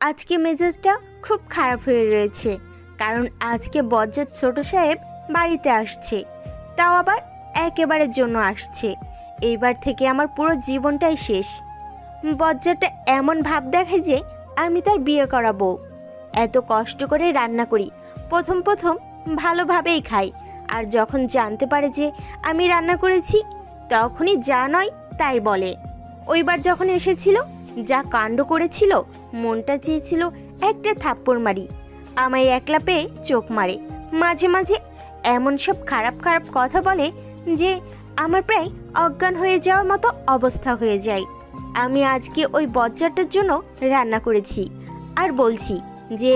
আজকে মেজাজটা খুব খারাপ হয়ে রয়েছে, কারণ আজকে বজ্জাত ছোট সাহেব বাড়িতে আসছে, তাও আবার একেবারের জন্য আসছে। এইবার থেকে আমার পুরো জীবনটাই শেষ। বজ্জাতটা এমন ভাব দেখে যে আমি তার বিয়ে করাবো। এত কষ্ট করে রান্না করি, প্রথম প্রথম ভালোভাবেই খাই, আর যখন জানতে পারে যে আমি রান্না করেছি তখনই যা নয় তাই বলে। ওইবার যখন এসেছিল যা কাণ্ড করেছিল, মনটা চেয়েছিল একটা থাপ্পড় মারি। আমায় একলা পেয়ে চোখ মারে, মাঝে মাঝে এমন সব খারাপ খারাপ কথা বলে যে আমার প্রায় অজ্ঞান হয়ে যাওয়ার মতো অবস্থা হয়ে যায়। আমি আজকে ওই বজ্জাতটার জন্য রান্না করেছি, আর বলছি যে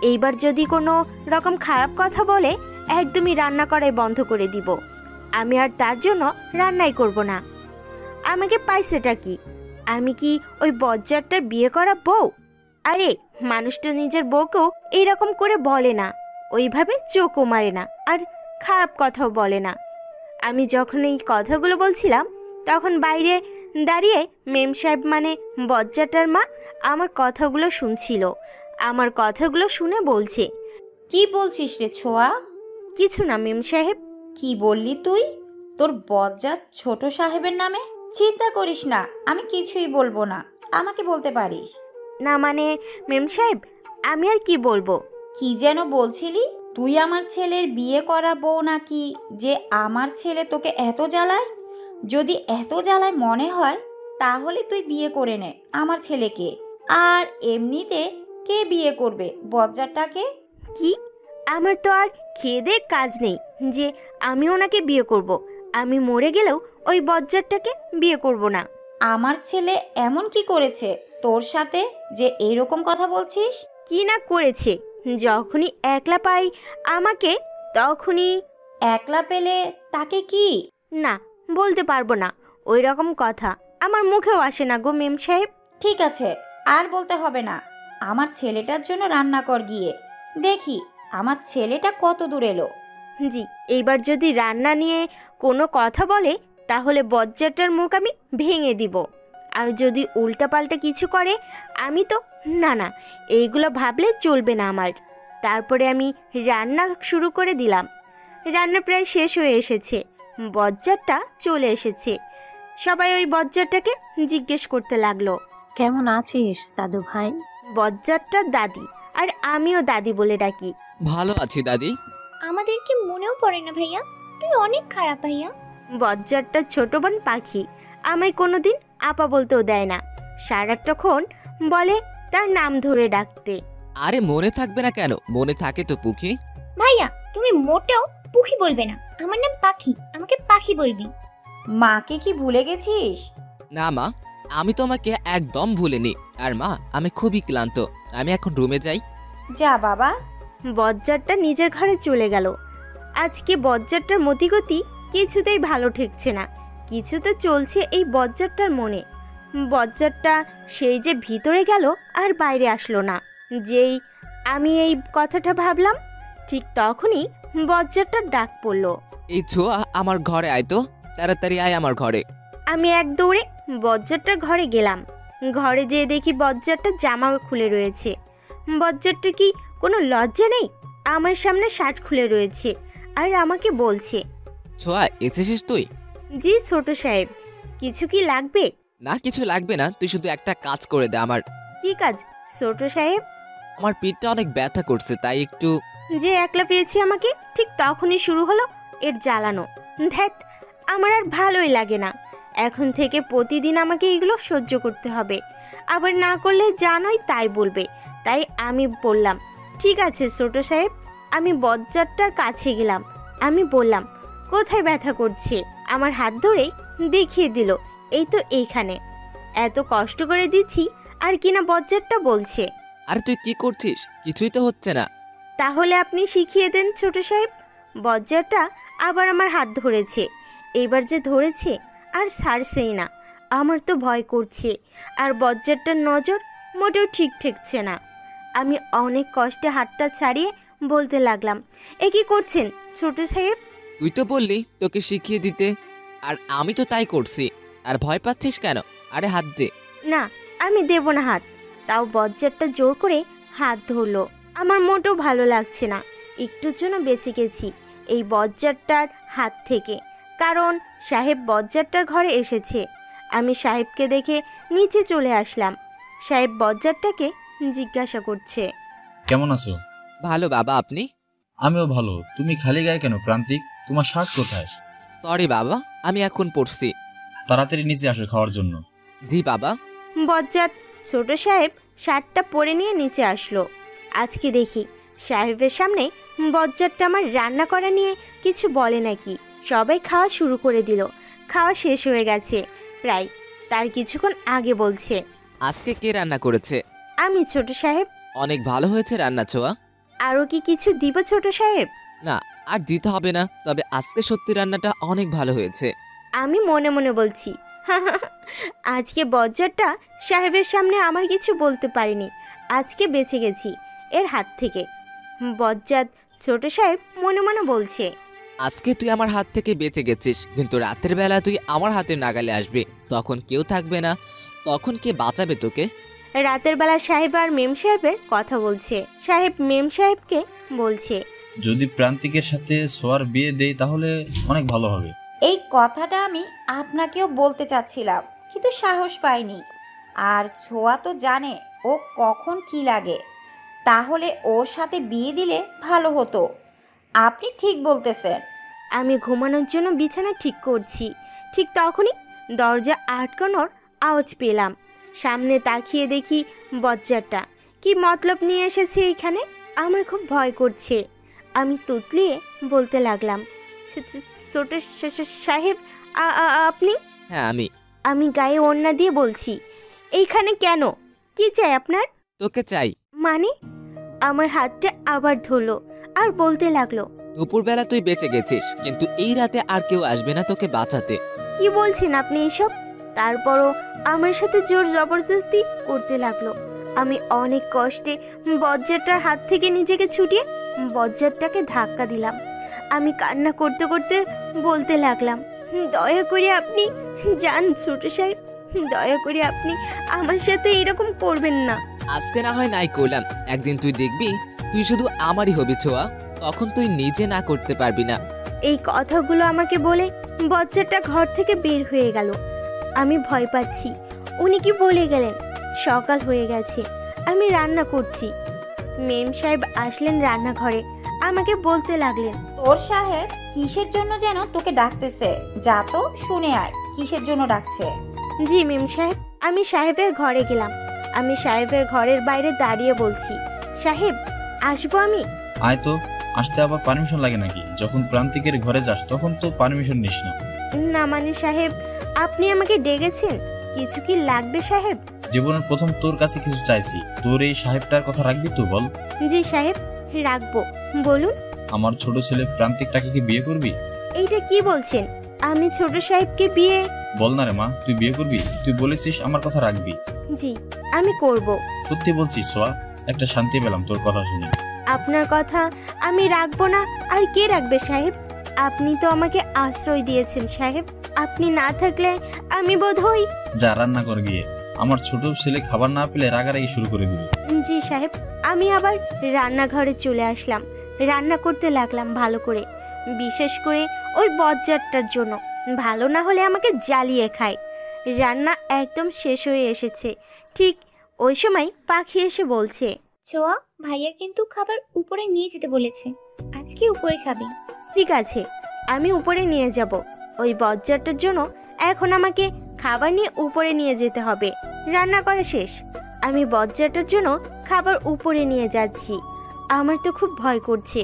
এইবার যদি কোনো রকম খারাপ কথা বলে একদমই রান্না করাই বন্ধ করে দিব। আমি আর তার জন্য রান্নাই করব না। আমাকে পাইছেটা কি? আমি কি ওই বজ্জাতটার বিয়ে করা বউ? আরে মানুষটা নিজের বউকেও এইরকম করে বলে না, ওইভাবে চোখও মারে না, আর খারাপ কথাও বলে না। আমি যখন এই কথাগুলো বলছিলাম তখন বাইরে দাঁড়িয়ে মেম সাহেব মানে বজ্জাটার মা আমার কথাগুলো শুনছিল। আমার কথাগুলো শুনে বলছে, কি বলছিস রে ছোঁয়া? কিছু না মেম সাহেব। কি বললি তুই? তোর বজ্জাত ছোট সাহেবের নামে? চিন্তা করিস না, আমি কিছুই বলবো না, আমাকে বলতে পারিস। না মানে মেম সাহেব, আমি আর কি বলবো? কি যেন বলছিলি? তুই আমার ছেলের বিয়ে করাবো নাকি? যে আমার ছেলে তোকে এত জ্বালায়? যদি এত জ্বালায় মনে হয় তাহলে তুই বিয়ে করে নে আমার ছেলেকে। আর এমনিতে কে বিয়ে করবে বজ্জাতটাকে? কি? আমার তো আর খেয়ে দেয়ে কাজ নেই যে আমি ওনাকে বিয়ে করব। আমি মরে গেলেও ওই বজ্জাতটাকে বিয়ে করব না। আমার ছেলে এমন কি করেছে তোর সাথে যে এইরকম কথা বলছিস? কি না করেছে? যখনই একলা পাই আমাকে তখনই। একলা পেলে তাকে কি? না, বলতে পারবো না, ওই রকম কথা আমার মুখেও আসে না গো মেম সাহেব। ঠিক আছে, আর বলতে হবে না। আমার ছেলেটার জন্য রান্না কর গিয়ে, দেখি আমার ছেলেটা কত দূর এলো। জি, এইবার যদি রান্না নিয়ে কোনো কথা বলে তাহলে বজ্জাতটার মুখ আমি ভেঙে দিব। আর যদি উল্টাপাল্টা কিছু করে আমি তো না না, এইগুলো ভাবলে চলবে না আমার। তারপরে আমি রান্না শুরু করে দিলাম। রান্না প্রায় শেষ হয়ে এসেছে, বজ্জাতটা চলে এসেছে। সবাই ওই বজ্জাতটাকে জিজ্ঞেস করতে লাগলো, কেমন আছিস দাদু ভাই? বজ্জাতটার দাদি, আর আমিও দাদি বলে ডাকি। ভালো আছি দাদি। আমাদের কি মনেও পড়ে না ভাইয়া? তুই অনেক খারাপ ভাইয়া। বজ্জাতটার ছোট বোন পাখি আমায় কোনোদিন আপা বলতেও দেয় না, সারাক্ষণ বলে তার নাম ধরে ডাকতে। আরে মনে থাকবে না কেন, মনে থাকে তো পুখি। ভাইয়া তুমি মোটেও পুখি বলবে না, আমার নাম পাখি, আমাকে পাখি বলবি। মাকে কি ভুলে গেছিস? না মা, আমি তোমাকে একদম ভুলিনি। আর মা, আমি খুবই ক্লান্ত, আমি এখন রুমে যাই। যা বাবা। বজ্জাতটা নিজের ঘরে চলে গেল। আজকে বজ্জাতটার মতিগতি কিছুতেই ভালো ঠেকছে না। কিছু তো চলছে এই বজ্জাতটার মনে। বজ্জাতটা সেই যে ভিতরে গেল আর বাইরে আসলো না। যেই আমি এই কথাটা ভাবলাম ঠিক তখনই বজ্জাতটার ডাক পড়লো, এই ছোঁয়া আমার ঘরে আয় তো, তাড়াতাড়ি আয় আমার ঘরে। আমি এক দৌড়ে বজ্জাতটার ঘরে গেলাম। ঘরে যেয়ে দেখি বজ্জাতটা জামা খুলে রয়েছে। বজ্জাতটা কি কোনো লজ্জা নেই? আমার সামনে শার্ট খুলে রয়েছে আর আমাকে বলছে, ছোঁয়া এসেছিস তুই? জি ছোট সাহেব, কিছু কি লাগবে? না কিছু লাগবে না, তুই শুধু একটা কাজ করে দে আমার। কি কাজ ছোট সাহেব? আমার পিঠটা অনেক ব্যথা করছে, তাই একটু। যে একলা পেয়েছি আমাকে ঠিক তখনই শুরু হলো এর জ্বালানো। ধ্যাত, আমার আর ভালোই লাগে না। এখন থেকে প্রতিদিন আমাকে এগুলো সহ্য করতে হবে, আবার না করলে যা নয় তাই বলবে। তাই আমি বললাম, ঠিক আছে ছোট সাহেব। আমি বজ্জাতটার কাছে গেলাম। আমি বললাম, কোথায় ব্যথা করছে? আমার হাত ধরেই দেখিয়ে দিল, এই তো এইখানে। এত কষ্ট করে দিচ্ছি আর কিনা বজ্জাতটা বলছে, আরে তুই কি করছিস? কিছুই তো হচ্ছে না। তাহলে আপনি শিখিয়ে দেন ছোট সাহেব। বজ্জাতটা আবার আমার হাত ধরেছে। এইবার যে ধরেছে আর ছাড়ছেই না। আমার তো ভয় করছে, আর বজ্জাতটার নজর মোটেও ঠিক ঠেকছে না। আমি অনেক কষ্টে হাতটা ছাড়িয়ে বলতে লাগলাম, এ কি করছেন ছোট সাহেব? তুই তো বললি তোকে শিখিয়ে দিতে, আর আমি তো তাই করছি। আর ভয় পাচ্ছিস কেন? আরে হাত দে। না, আমি দেব না হাত। তাও বজ্জাতটা জোর করে হাত ধরলো। আমার মোটেও ভালো লাগছে না। একটুর জন্য বেঁচে গেছি এই বজ্জাতটার হাত থেকে, কারণ সাহেব বজ্জাতটার ঘরে এসেছে। আমি সাহেবকে দেখে নিচে চলে আসলাম। সাহেব বজ্জাতটাকে জিজ্ঞাসা করছে, কেমন আছো? ভালো বাবা, আপনি? আমিও ভালো। তুমি খালি গায়ে কেন প্রান্তিক? তোমার শার্ট কোথায়? সরি বাবা, আমি এখন পড়ছি। তাড়াতাড়ি নিচে আসো খাওয়ার জন্য। জি বাবা। বজ্জাত ছোট সাহেব শার্টটা পরে নিয়ে নিচে আসলো। আজকে দেখি সাহেবের সামনে বজ্জাতটা আমার রান্না করা নিয়ে কিছু বলে নাকি। সবাই খাওয়া শুরু করে দিল। খাওয়া শেষ হয়ে গেছে প্রায়, তার কিছুক্ষণ আগে বলছে, আজকে কে রান্না করেছে? আমি ছোট সাহেব। অনেক ভালো হয়েছে রান্না ছোঁয়া। আরও কি কিছু দিব ছোট সাহেব? না, আর দিতে হবে না, তবে আজকে সত্যি রান্নাটা অনেক ভালো হয়েছে। আমি মনে মনে বলছি, আজকে বজ্জাতটা সাহেবের সামনে আমার কিছু বলতে পারিনি। আজকে বেঁচে গেছি এর হাত থেকে। বজ্জাত ছোট সাহেব মনে মনে বলছে, আজকে তুই আমার হাত থেকে বেঁচে গেছিস, কিন্তু রাতের বেলা তুই আমার হাতের নাগালে আসবে, তখন কেউ থাকবে না, তখন কে বাঁচাবে তোকে? রাতের বেলা সাহেব আর মেম সাহেবের কথা বলছে। সাহেব মেম সাহেবকে বলছে, যদি প্রান্তিকের সাথে সোয়ার বিয়ে দেই তাহলে অনেক ভালো হবে। এই কথাটা আমি আপনাকেও বলতে চাচ্ছিলাম, কিন্তু সাহস পাইনি। আর ছোঁয়া তো জানে ও কখন কি লাগে, তাহলে ওর সাথে বিয়ে দিলে ভালো হতো। আপনি ঠিক বলতেছেন। আমি ঘুমানোর জন্য বিছানা ঠিক করছি, ঠিক তখনই দরজা আটকানোর আওয়াজ পেলাম। সামনে তাকিয়ে দেখি বজ্জাতটা কি মতলব নিয়ে এসেছে এখানে। আমার খুব ভয় করছে। আমি তুতলিয়ে বলতে লাগলাম, ছোট সাহেব আপনি? হ্যাঁ আমি। আমি গায়ে ওড়না দিয়ে বলছি, এইখানে কেন? কি চাই আপনার? তোকে চাই। মানে? আমার হাতটা আবার ধরলো আর বলতে লাগলো, দুপুরবেলা তুই বেঁচে গেছিস, কিন্তু এই রাতে আর কেউ আসবে না তোকে বাঁচাতে। কি বলছেন আপনি এসব? তারপরও আমার সাথে জোর জবরদস্তি করতে লাগলো। আমি অনেক কষ্টে বজ্জাতটার হাত থেকে নিজেকে ছুটিয়ে বজ্জাতটাকে ধাক্কা দিলাম। আমি কান্না করতে করতে বলতে লাগলাম, দয়া করে আপনি যান ছোট সাহেব, দয়া করে আপনি আমার সাথে এরকম করবেন না। আজকে না হয় নাই করলাম, একদিন তুই দেখবি তুই শুধু আমারই হবি ছোঁয়া, তখন তুই নিজে না করতে পারবি না। এই কথাগুলো আমাকে বলে বজ্জাতটা ঘর থেকে বের হয়ে গেল। আমি ভয় পাচ্ছি। উনি কি বলে গেলেন? সকাল হয়ে গেছে, আমি রান্না করছি। মেম সাহেব আসলেন রান্নাঘরে, আমাকে বলতে লাগলেন, তোর সাহেব কিসের জন্য যেন তোকে ডাকতেছে, যা তো শুনে আয় কিসের জন্য ডাকছে। জি মেম সাহেব। আমি সাহেবের ঘরে গেলাম। আমি সাহেবের ঘরের বাইরে দাঁড়িয়ে বলছি, সাহেব আসবো আমি? আয় তো। আসতে আবার পারমিশন লাগে নাকি? যখন প্রান্তিকের ঘরে যাস তখন তো পারমিশন নিস না। না মানে সাহেব, আপনি আমাকে ডেকেছেন, কিছু কি লাগবে সাহেব? জীবনের প্রথম তোর কাছে কিছু চাইছি, তোর এই সাহেবটার কথা রাখবি তো বল? জি সাহেব, রাখবো, বলুন। আমার ছোট ছেলে প্রান্তিকটাকে কি বিয়ে করবি? এইটা কি বলছেন? আমি ছোট সাহেবকে বিয়ে? বল না রে মা, তুই বিয়ে করবি? তুই বলেছিস আমার কথা রাখবি। জি আমি করব। সত্যি বলছিস সোয়া? একটা শান্তি পেলাম তোর কথা শুনে। আপনার কথা আমি রাখবো না আর কে রাখবে সাহেব? আপনি তো আমাকে আশ্রয় দিয়েছেন সাহেব। আপনি না থাকলে আমি বোধহয়। যা রান্না কর গিয়ে। আমার ছোট ছেলে খাবার না পেলে রাগারাগি শুরু করে দিবি। জি সাহেব। আমি আবার রান্নাঘরে চলে আসলাম। রান্না করতে লাগলাম ভালো করে, বিশেষ করে ওই বজ্জাতটার জন্য। ভালো না হলে আমাকে জ্বালিয়ে খায়। রান্না একদম শেষ হয়ে এসেছে। ঠিক ওই সময় পাখি এসে বলছে, ছোঁয়া, ভাইয়া কিন্তু খাবার উপরে নিয়ে যেতে বলেছে, আজকে উপরে খাবে। ঠিক আছে, আমি উপরে নিয়ে যাব। ওই বজ্জাতটার জন্য এখন আমাকে খাবার নিয়ে উপরে নিয়ে যেতে হবে। রান্না করা শেষ, আমি বজ্জাতটার জন্য খাবার উপরে নিয়ে যাচ্ছি। আমার তো খুব ভয় করছে,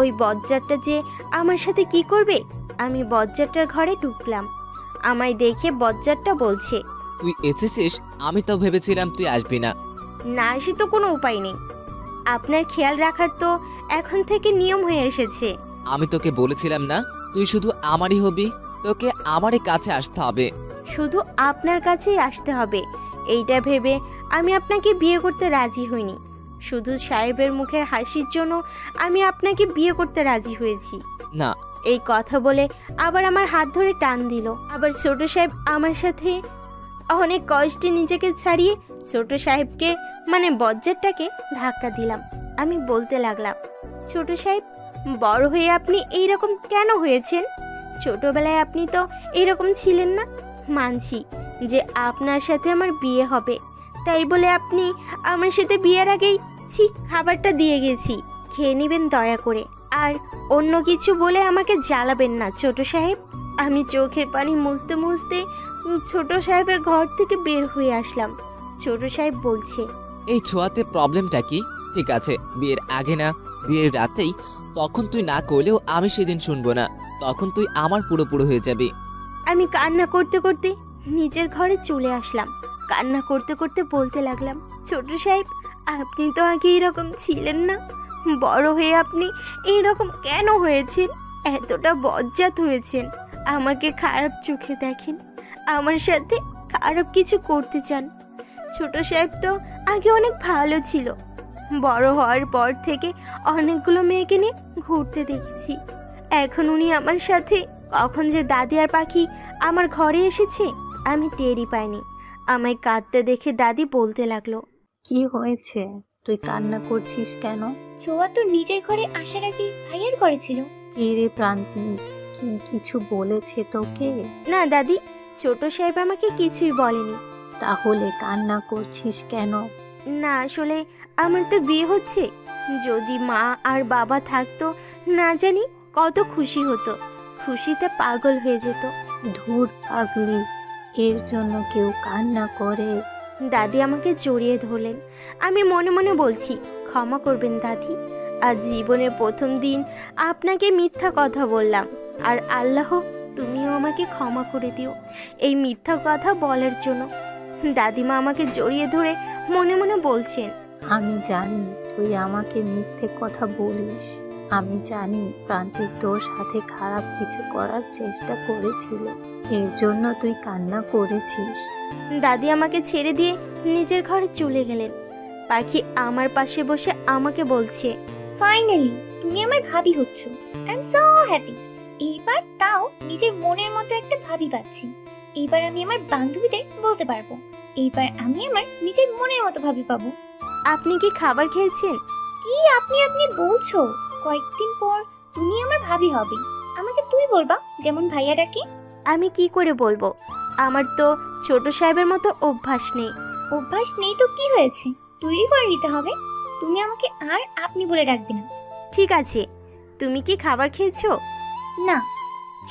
ওই বজ্জাতটা যে আমার সাথে কি করবে। আমি বজ্জাতটার ঘরে ঢুকলাম। আমায় দেখে বজ্জাতটা বলছে, তুই এসেছিস? আমি তো ভেবেছিলাম তুই আসবি না। না আসি তো কোনো উপায় নেই। আপনার খেয়াল রাখার তো এখন থেকে নিয়ম হয়ে এসেছে। আমি তোকে বলেছিলাম না তুই শুধু আমারই হবি, তোকে আমারই কাছে আসতে হবে। শুধু আপনার কাছেই আসতে হবে এইটা ভেবে আমি আপনাকে বিয়ে করতে রাজি হইনি। শুধু সাহেবের মুখের হাসির জন্য আমি আপনাকে বিয়ে করতে রাজি হয়েছি। না। এই কথা বলে আবার আমার হাত ধরে টান দিল। আবার ছোট সাহেব আমার সাথে অনেক কষ্টে নিজেকে ছাড়িয়ে ছোট সাহেবকে মানে বজ্জারটাকে ধাক্কা দিলাম। আমি বলতে লাগলাম, ছোট সাহেব, বড় হয়ে আপনি এইরকম কেন হয়েছেন? ছোটবেলায় আপনি তো এইরকম ছিলেন না। মানছি যে আপনার সাথে আমার বিয়ে হবে, তাই বলে আপনি আমার সাথে বিয়ের আগেই খাবারটা দিয়ে গেছি, খেয়ে নেবেন দয়া করে। আর অন্য কিছু বলে আমাকে জ্বালাবেন না ছোট সাহেব। আমি চোখের পানি মুছতে মুছতে ছোট সাহেবের ঘর থেকে বের হয়ে আসলাম। ছোট সাহেব বলছে, এই ছোঁয়াতে প্রবলেমটা কি? ঠিক আছে, বিয়ের আগে না, বিয়ের রাতেই। তখন তুই না করলেও আমি সেদিন শুনবো না, তখন তুই আমার পুরো হয়ে যাবি। আমি কান্না করতে করতে নিজের ঘরে চলে আসলাম। কান্না করতে করতে বলতে লাগলাম, ছোট সাহেব, আপনি তো আগে এরকম ছিলেন না। বড় হয়ে আপনি এইরকম কেন হয়েছেন? এতটা বজ্জাত হয়েছেন, আমাকে খারাপ চোখে দেখেন, আমার সাথে খারাপ কিছু করতে চান। ছোট সাহেব তো আগে অনেক ভালো ছিল। বড় হওয়ার পর থেকে অনেকগুলো মেয়েকে নিয়ে ঘুরতে দেখেছি। এখন উনি আমার সাথে কখন যে দাদি আর পাখি আমার ঘরে এসেছে আমি টেরই পাইনি। আমায় কাঁদতে দেখে দাদি বলতে লাগলো, কি হয়েছে? তুই কান্না করছিস কেন? ছোঁয়া তো নিজের ঘরে আসার আগে ভাইয়ার ঘরে ছিল। কি রে প্রান্তি, কি কিছু বলেছে তোকে? না দাদি, ছোট সাহেব আমাকে কিছুই বলেনি। তাহলে কান্না করছিস কেন? না আসলে আমার তো বিয়ে হচ্ছে। যদি মা আর বাবা থাকতো না জানি কত খুশি হতো, খুশিতে পাগল হয়ে যেত। ধুর পাগলি, এর জন্য কেউ কান্না করে? দাদি আমাকে জড়িয়ে ধরলেন। আমি মনে মনে বলছি, ক্ষমা করবেন দাদি, আজ জীবনের প্রথম দিন আপনাকে মিথ্যা কথা বললাম। আর আল্লাহ, তুমিও আমাকে ক্ষমা করে দিও এই মিথ্যা কথা বলার জন্য। দাদিমা আমাকে জড়িয়ে ধরে মনে মনে বলছেন, আমি জানি তুই আমাকে মিথ্যে কথা বলিস। আমি জানি প্রান্তিক তোর সাথে খারাপ কিছু করার চেষ্টা করেছিল, এর জন্য তুই কান্না করেছিস। দাদি আমাকে ছেড়ে দিয়ে নিজের ঘরে চলে গেলেন। পাখি আমার পাশে বসে আমাকে বলছে, ফাইনালি তুমি আমার ভাবি হচ্ছ। I am so happy. এইবার তাও নিজের মনের মতো একটা ভাবি পাচ্ছি। এইবার আমি আমার বান্ধবীদের বলতে পারবো, এইবার আমি আমার নিজের মনের মতো ভাবি পাবো। আপনি কি খাবার খেয়েছেন? কি আপনি আপনি বলছো? কয়েকদিন পর তুমি আমার ভাবি হবে। আমাকে তুই বলবা, যেমন ভাইয়া ডাকে। আমি কি করে বলবো? আমার তো ছোট সাহেবের মতো অভ্যাস নেই। অভ্যাস নেই তো কি হয়েছে, তৈরি করে নিতে হবে। তুমি আমাকে আর আপনি বলে ডাকবে না। ঠিক আছে, তুমি কি খাবার খেয়েছো? না।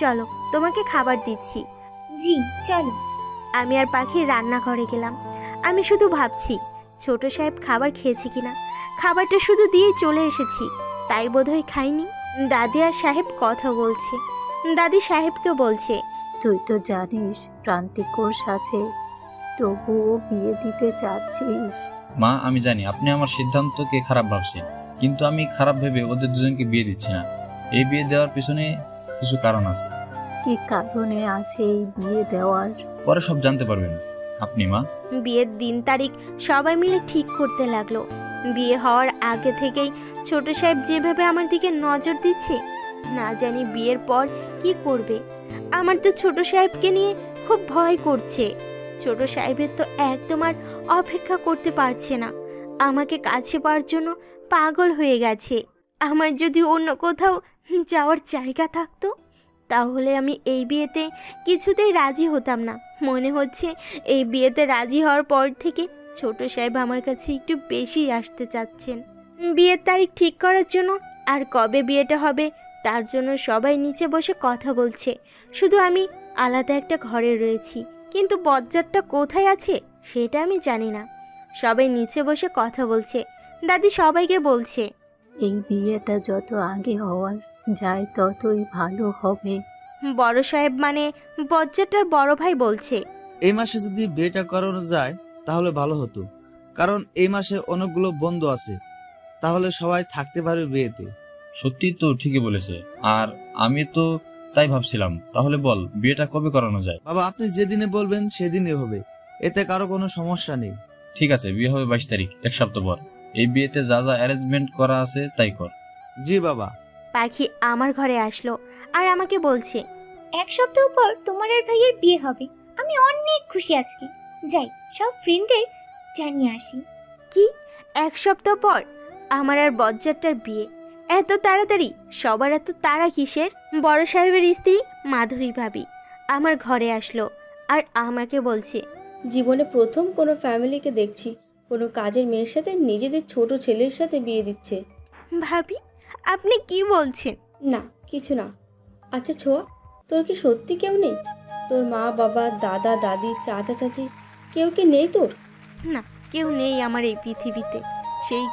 চলো, তোমাকে খাবার দিচ্ছি। জি চলো। আমি আর পাখির রান্নাঘরে গেলাম। আমি শুধু ভাবছি ছোট সাহেব খাবার খেয়েছে কিনা। খাবারটা শুধু দিয়ে চলে এসেছি, তাই বোধহয় খাইনি। দাদি আর সাহেব কথা বলছে। দাদি সাহেবকে বলছে, তুই তো জানিস প্রান্তিকর সাথে, তবুও বিয়ে দিতে চাচ্ছিস। মা, আমি জানি আপনি আমার সিদ্ধান্তকে খারাপ ভাবছেন, কিন্তু আমি খারাপ ভেবে ওদের দুজনকে বিয়ে দিচ্ছি না। এই বিয়ে দেওয়ার পিছনে কিছু কারণ আছে। কি কারণে আছে এই বিয়ে দেওয়ার? পরে সব জানতে পারবেন আপনি মা। বিয়ের দিন তারিখ সবাই মিলে ঠিক করতে লাগলো। বিয়ে হওয়ার আগে থেকেই ছোট সাহেব যেভাবে আমার দিকে নজর দিচ্ছে, না জানি বিয়ের পর কি করবে। আমার তো ছোট সাহেবকে নিয়ে খুব ভয় করছে। ছোট সাহেবের তো একদম আর অপেক্ষা করতে পারছে না, আমাকে কাছে পাওয়ার জন্য পাগল হয়ে গেছে। আমার যদি অন্য কোথাও যাওয়ার জায়গা থাকতো তাহলে আমি এই বিয়েতে কিছুতেই রাজি হতাম না। মনে হচ্ছে এই বিয়েতে রাজি হওয়ার পর থেকে ছোট সাহেব আমার কাছে একটু বেশি আসতে চাচ্ছেন। বিয়ের তারিখ ঠিক করার জন্য আর কবে বিয়েটা হবে তার জন্য সবাই নিচে বসে কথা বলছে। শুধু আমি আলাদা একটা ঘরে রয়েছি, কিন্তু বজ্জারটা কোথায় আছে সেটা আমি জানি না। সবাই নিচে বসে কথা বলছে। দাদি সবাইকে বলছে, এই বিয়েটা যত আগে হওয়ার যায় ততই ভালো হবে। বড় সাহেব মানে বজ্জারটার বড় ভাই বলছে, এই মাসে যদি বিয়েটা করানো যায় তাহলে ভালো হতো, কারণ এই মাসে অনেকগুলো বন্ধু আছে, তাহলে সবাই থাকতে পারবে বিয়েতে। সত্যি তো, ঠিকই বলেছে। আর আমি তো তাই ভাবছিলাম, তাহলে বল বিয়েটা কবে করানো যায়? বাবা, আপনি যেদিনে বলবেন সেদিনই হবে, এতে কারো কোনো সমস্যা নেই। ঠিক আছে, বিয়ে হবে 22 তারিখ, এক সপ্তাহ পর। এই বিয়েতে যা যা অ্যারেঞ্জমেন্ট করা আছে তাই কর। জি বাবা। পাখি আমার ঘরে আসলো আর আমাকে বলছে, এক সপ্তাহ পর তোমার আর ভাইয়ের বিয়ে হবে। আমি অনেক খুশি আজকে। যাই, সব ফ্রেন্ডদের জানিয়ে আসি। কি 1 সপ্তাহ পর আমার আর বজ্জারটার বিয়ে? এত তাড়াতাড়ি? সবার এত তাড়া কিসের? বড় সাহেবের স্ত্রী মাধুরী ভাবি আমার ঘরে আসলো আর আমাকে বলছে, জীবনে প্রথম কোনো ফ্যামিলিকে দেখছি কোনো কাজের মেয়ের সাথে নিজেদের ছোট ছেলের সাথে বিয়ে দিচ্ছে। ভাবি আপনি কি বলছেন? না কিছু না। আচ্ছা ছোঁয়া, তোর কি সত্যি কেউ নেই? তোর মা বাবা দাদা দাদি চাচা চাচি কেউ কি নেই তোর? না, কেউ নেই আমার এই পৃথিবীতে। সেই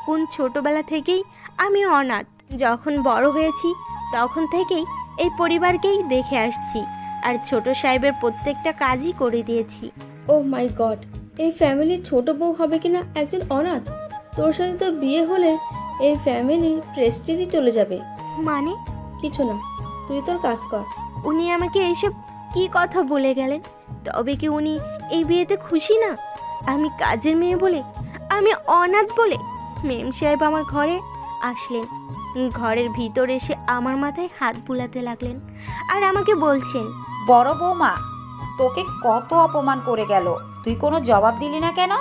কোন ছোটবেলা থেকেই আমি অনাথ। যখন বড় হয়েছি তখন থেকেই এই পরিবারকেই দেখে আসছি আর ছোট সাহেবের প্রত্যেকটা কাজই করে দিয়েছি। ও মাই গড, এই ফ্যামিলির ছোট বউ হবে কিনা একজন অনাথ? তোর সাথে তো বিয়ে হলে এই ফ্যামিলির প্রেস্টিজই চলে যাবে। মানে? কিছু না, তুই তোর কাজ কর। উনি আমাকে এইসব কি কথা বলে গেলেন? তবে কি উনি এই বিয়েতে খুশি না? আমি কাজের মেয়ে বলে, আমি অনাথ বলে? মেম সাহেব আমার ঘরে আসলেন, ঘরের ভিতর এসে আমার মাথায় হাত বুলাতে লাগলেন আর আমাকে বলছেন, বড় বৌমা তোকে কত অপমান করে গেল, তুই কোনো জবাব দিলি না কেন?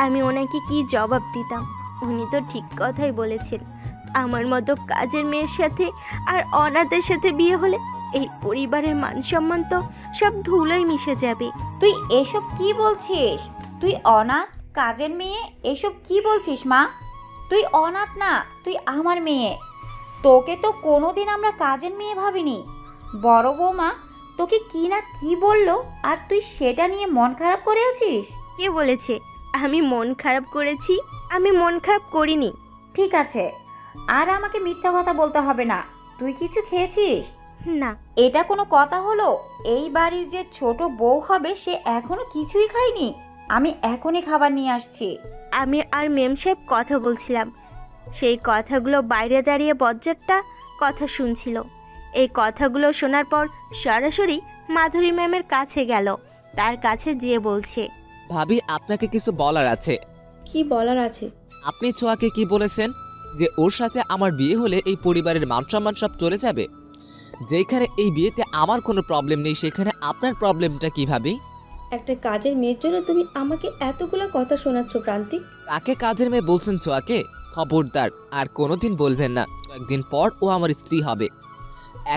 আমি ওনাকে কি জবাব দিতাম? উনি তো ঠিক কথাই বলেছেন। আমার মতো কাজের মেয়ের সাথে আর অনাথের সাথে বিয়ে হলে এই পরিবারের মান সম্মান তো সব ধুলোয় মিশে যাবে। তুই এসব কি বলছিস? তুই অনাথ, কাজের মেয়ে, এসব কি বলছিস মা? তুই অনাথ না, তুই আমার মেয়ে। তোকে তো কোনোদিন আমরা কাজের মেয়ে ভাবিনি। বড় বৌমা তোকে কি না কি বললো আর তুই সেটা নিয়ে মন খারাপ করে আছিস? কে বলেছে আমি মন খারাপ করেছি? আমি মন খারাপ করিনি। ঠিক আছে, আর আমাকে মিথ্যা কথা বলতে হবে না। তুই কিছু খেয়েছিস? না। এটা কোনো কথা হলো? এই বাড়ির যে ছোট বউ হবে সে এখনো কিছুই খায়নি। আমি এখনই খাবার নিয়ে আসছি। আমি আর মেম সাহেব কথা বলছিলাম, সেই কথাগুলো বাইরে দাঁড়িয়ে বজ্জারটা কথা শুনছিল। এই কথাগুলো শোনার পর সরাসরি মাধুরী ম্যামের কাছে গেল, তার কাছে যেয়ে বলছে, ভাবি আপনাকে কিছু বলার আছে। কি বলার আছে? আপনি ছোঁয়াকে কি বলেছেন যে ওর সাথে আমার বিয়ে হলে এই পরিবারের মান সম্মান সব চলে যাবে? যেখানে এই বিয়েতে আমার কোনো প্রবলেম নেই সেখানে আপনার প্রবলেমটা কি ভাবি? একটা কাজের মেয়ের জন্য তুমি আমাকে এতগুলো কথা শোনাচ্ছ প্রান্তিক? তাকে কাজের মেয়ে বলছেন ছোঁয়াকে? খবরদার আর কোনোদিন বলবেন না। কয়েকদিন পর ও আমার স্ত্রী হবে।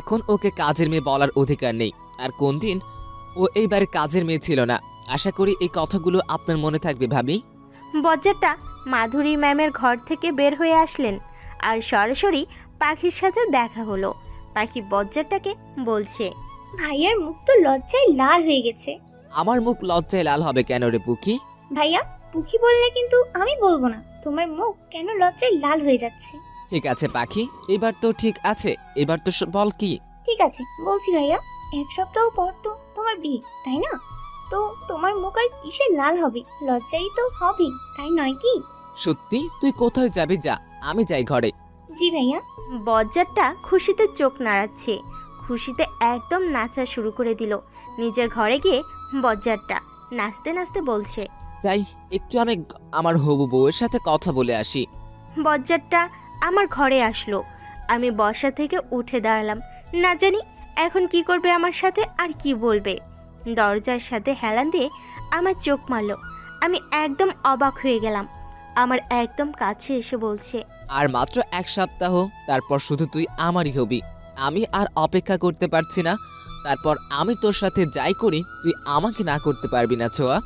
এখন ওকে কাজের মেয়ে বলার অধিকার নেই। আর কোন দিন ও এইবারে কাজের মেয়ে ছিল না। আশা করি এই কথাগুলো আপনার মনে থাকবে ভাবি। বজ্জারটা মাধুরী ম্যামের ঘর থেকে বের হয়ে আসলেন আর সরাসরি পাখির সাথে দেখা হলো। পাখি বজ্জারটাকে বলছে, ভাইয়ার মুখ তো লজ্জায় লাল হয়ে গেছে। আমার মুখ লজ্জায় লাল হবে কেন রে পুকি? ভাইয়া পুকি বললে কিন্তু আমি বলবো না তোমার মুখ কেন লজ্জায় লাল হয়ে যাচ্ছে। ঠিক আছে পাখি, এবার তো ঠিক আছে। এবার তো বল কি? ঠিক আছে বলছি ভাইয়া, 1 সপ্তাহ পর তো তোমার বিয়ে, তাই না? তো তোমার মুখ আর কিসে লাল হবে? লজ্জাই তো হবে, তাই নয় কি? সত্যি? তুই কোথায় যাবি? যা, আমি যাই ঘরে। জি ভাইয়া। বজ্জারটা খুশিতে চোখ নাড়াচ্ছে, খুশিতে একদম নাচা শুরু করে দিল। নিজের ঘরে গিয়ে বজ্জারটা নাচতে নাচতে বলছে, যাই একটু আমি আমার হবু বউয়ের সাথে কথা বলে আসি। বজ্জারটা আমার ঘরে আসলো। আমি বসা থেকে উঠে দাঁড়ালাম, না জানি এখন কি করবে আমার সাথে আর কি বলবে। দরজার সাথে হেলান দিয়ে আমার চোখ মারলো। আমি একদম অবাক হয়ে গেলাম। আমার একদম কাছে এসে বলছে, আর মাত্র 1 সপ্তাহ, তারপর শুধু তুই আমারই হবি। আমি আর অপেক্ষা করতে পারছি না। তারপর আমি তোর সাথে যাই করি তুই আমাকে না করতে পারবি না ছোঁয়া।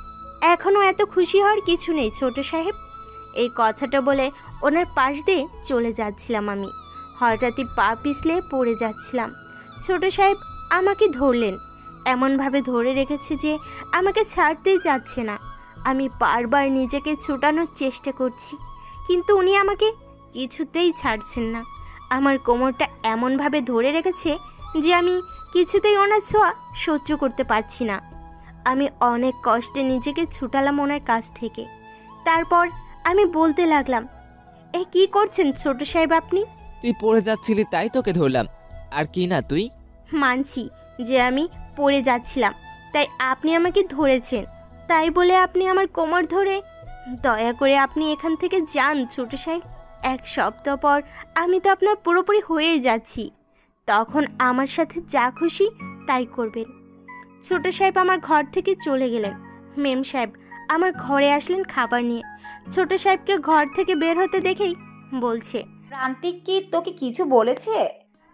এখনো এত খুশি হওয়ার কিছু নেই ছোট সাহেব। এই কথাটা বলে ওনার পাশ দিয়ে চলে যাচ্ছিলাম। আমি হঠাৎই পা পিছলে পড়ে যাচ্ছিলাম। ছোট সাহেব আমাকে ধরলেন, এমনভাবে ধরে রেখেছে যে আমাকে ছাড়তেই যাচ্ছে না। আমি বারবার নিজেকে ছুটানোর চেষ্টা করছি, কিন্তু উনি আমাকে কিছুতেই ছাড়ছেন না। আমার কোমরটা এমনভাবে ধরে রেখেছে যে আমি কিছুতেই ওনার ছোঁয়া সহ্য করতে পারছি না। আমি অনেক কষ্টে নিজেকে ছুটালাম ওনার কাছ থেকে। তারপর আমি বলতে লাগলাম, এ কি করছেন ছোট সাহেব আপনি? তুই পড়ে যাচ্ছিলি তাই তোকে ধরলাম, আর কি না তুই? মানছি যে আমি পড়ে যাচ্ছিলাম, তাই আপনি আমাকে ধরেছেন। তাই বলে আপনি আমার কোমর ধরে? দয়া করে আপনি এখান থেকে যান ছোট সাহেব। 1 সপ্তাহ পর আমি তো আপনার পুরোপুরি হয়ে যাচ্ছি, তখন আমার সাথে যা খুশি তাই করবেন। ছোট সাহেব আমার ঘর থেকে চলে গেলেন। মেম সাহেব আমার ঘরে আসলেন খাবার নিয়ে। ছোট সাহেবকে ঘর থেকে বের হতে দেখেই বলছে, প্রান্তিক কি তোকে কিছু বলেছে?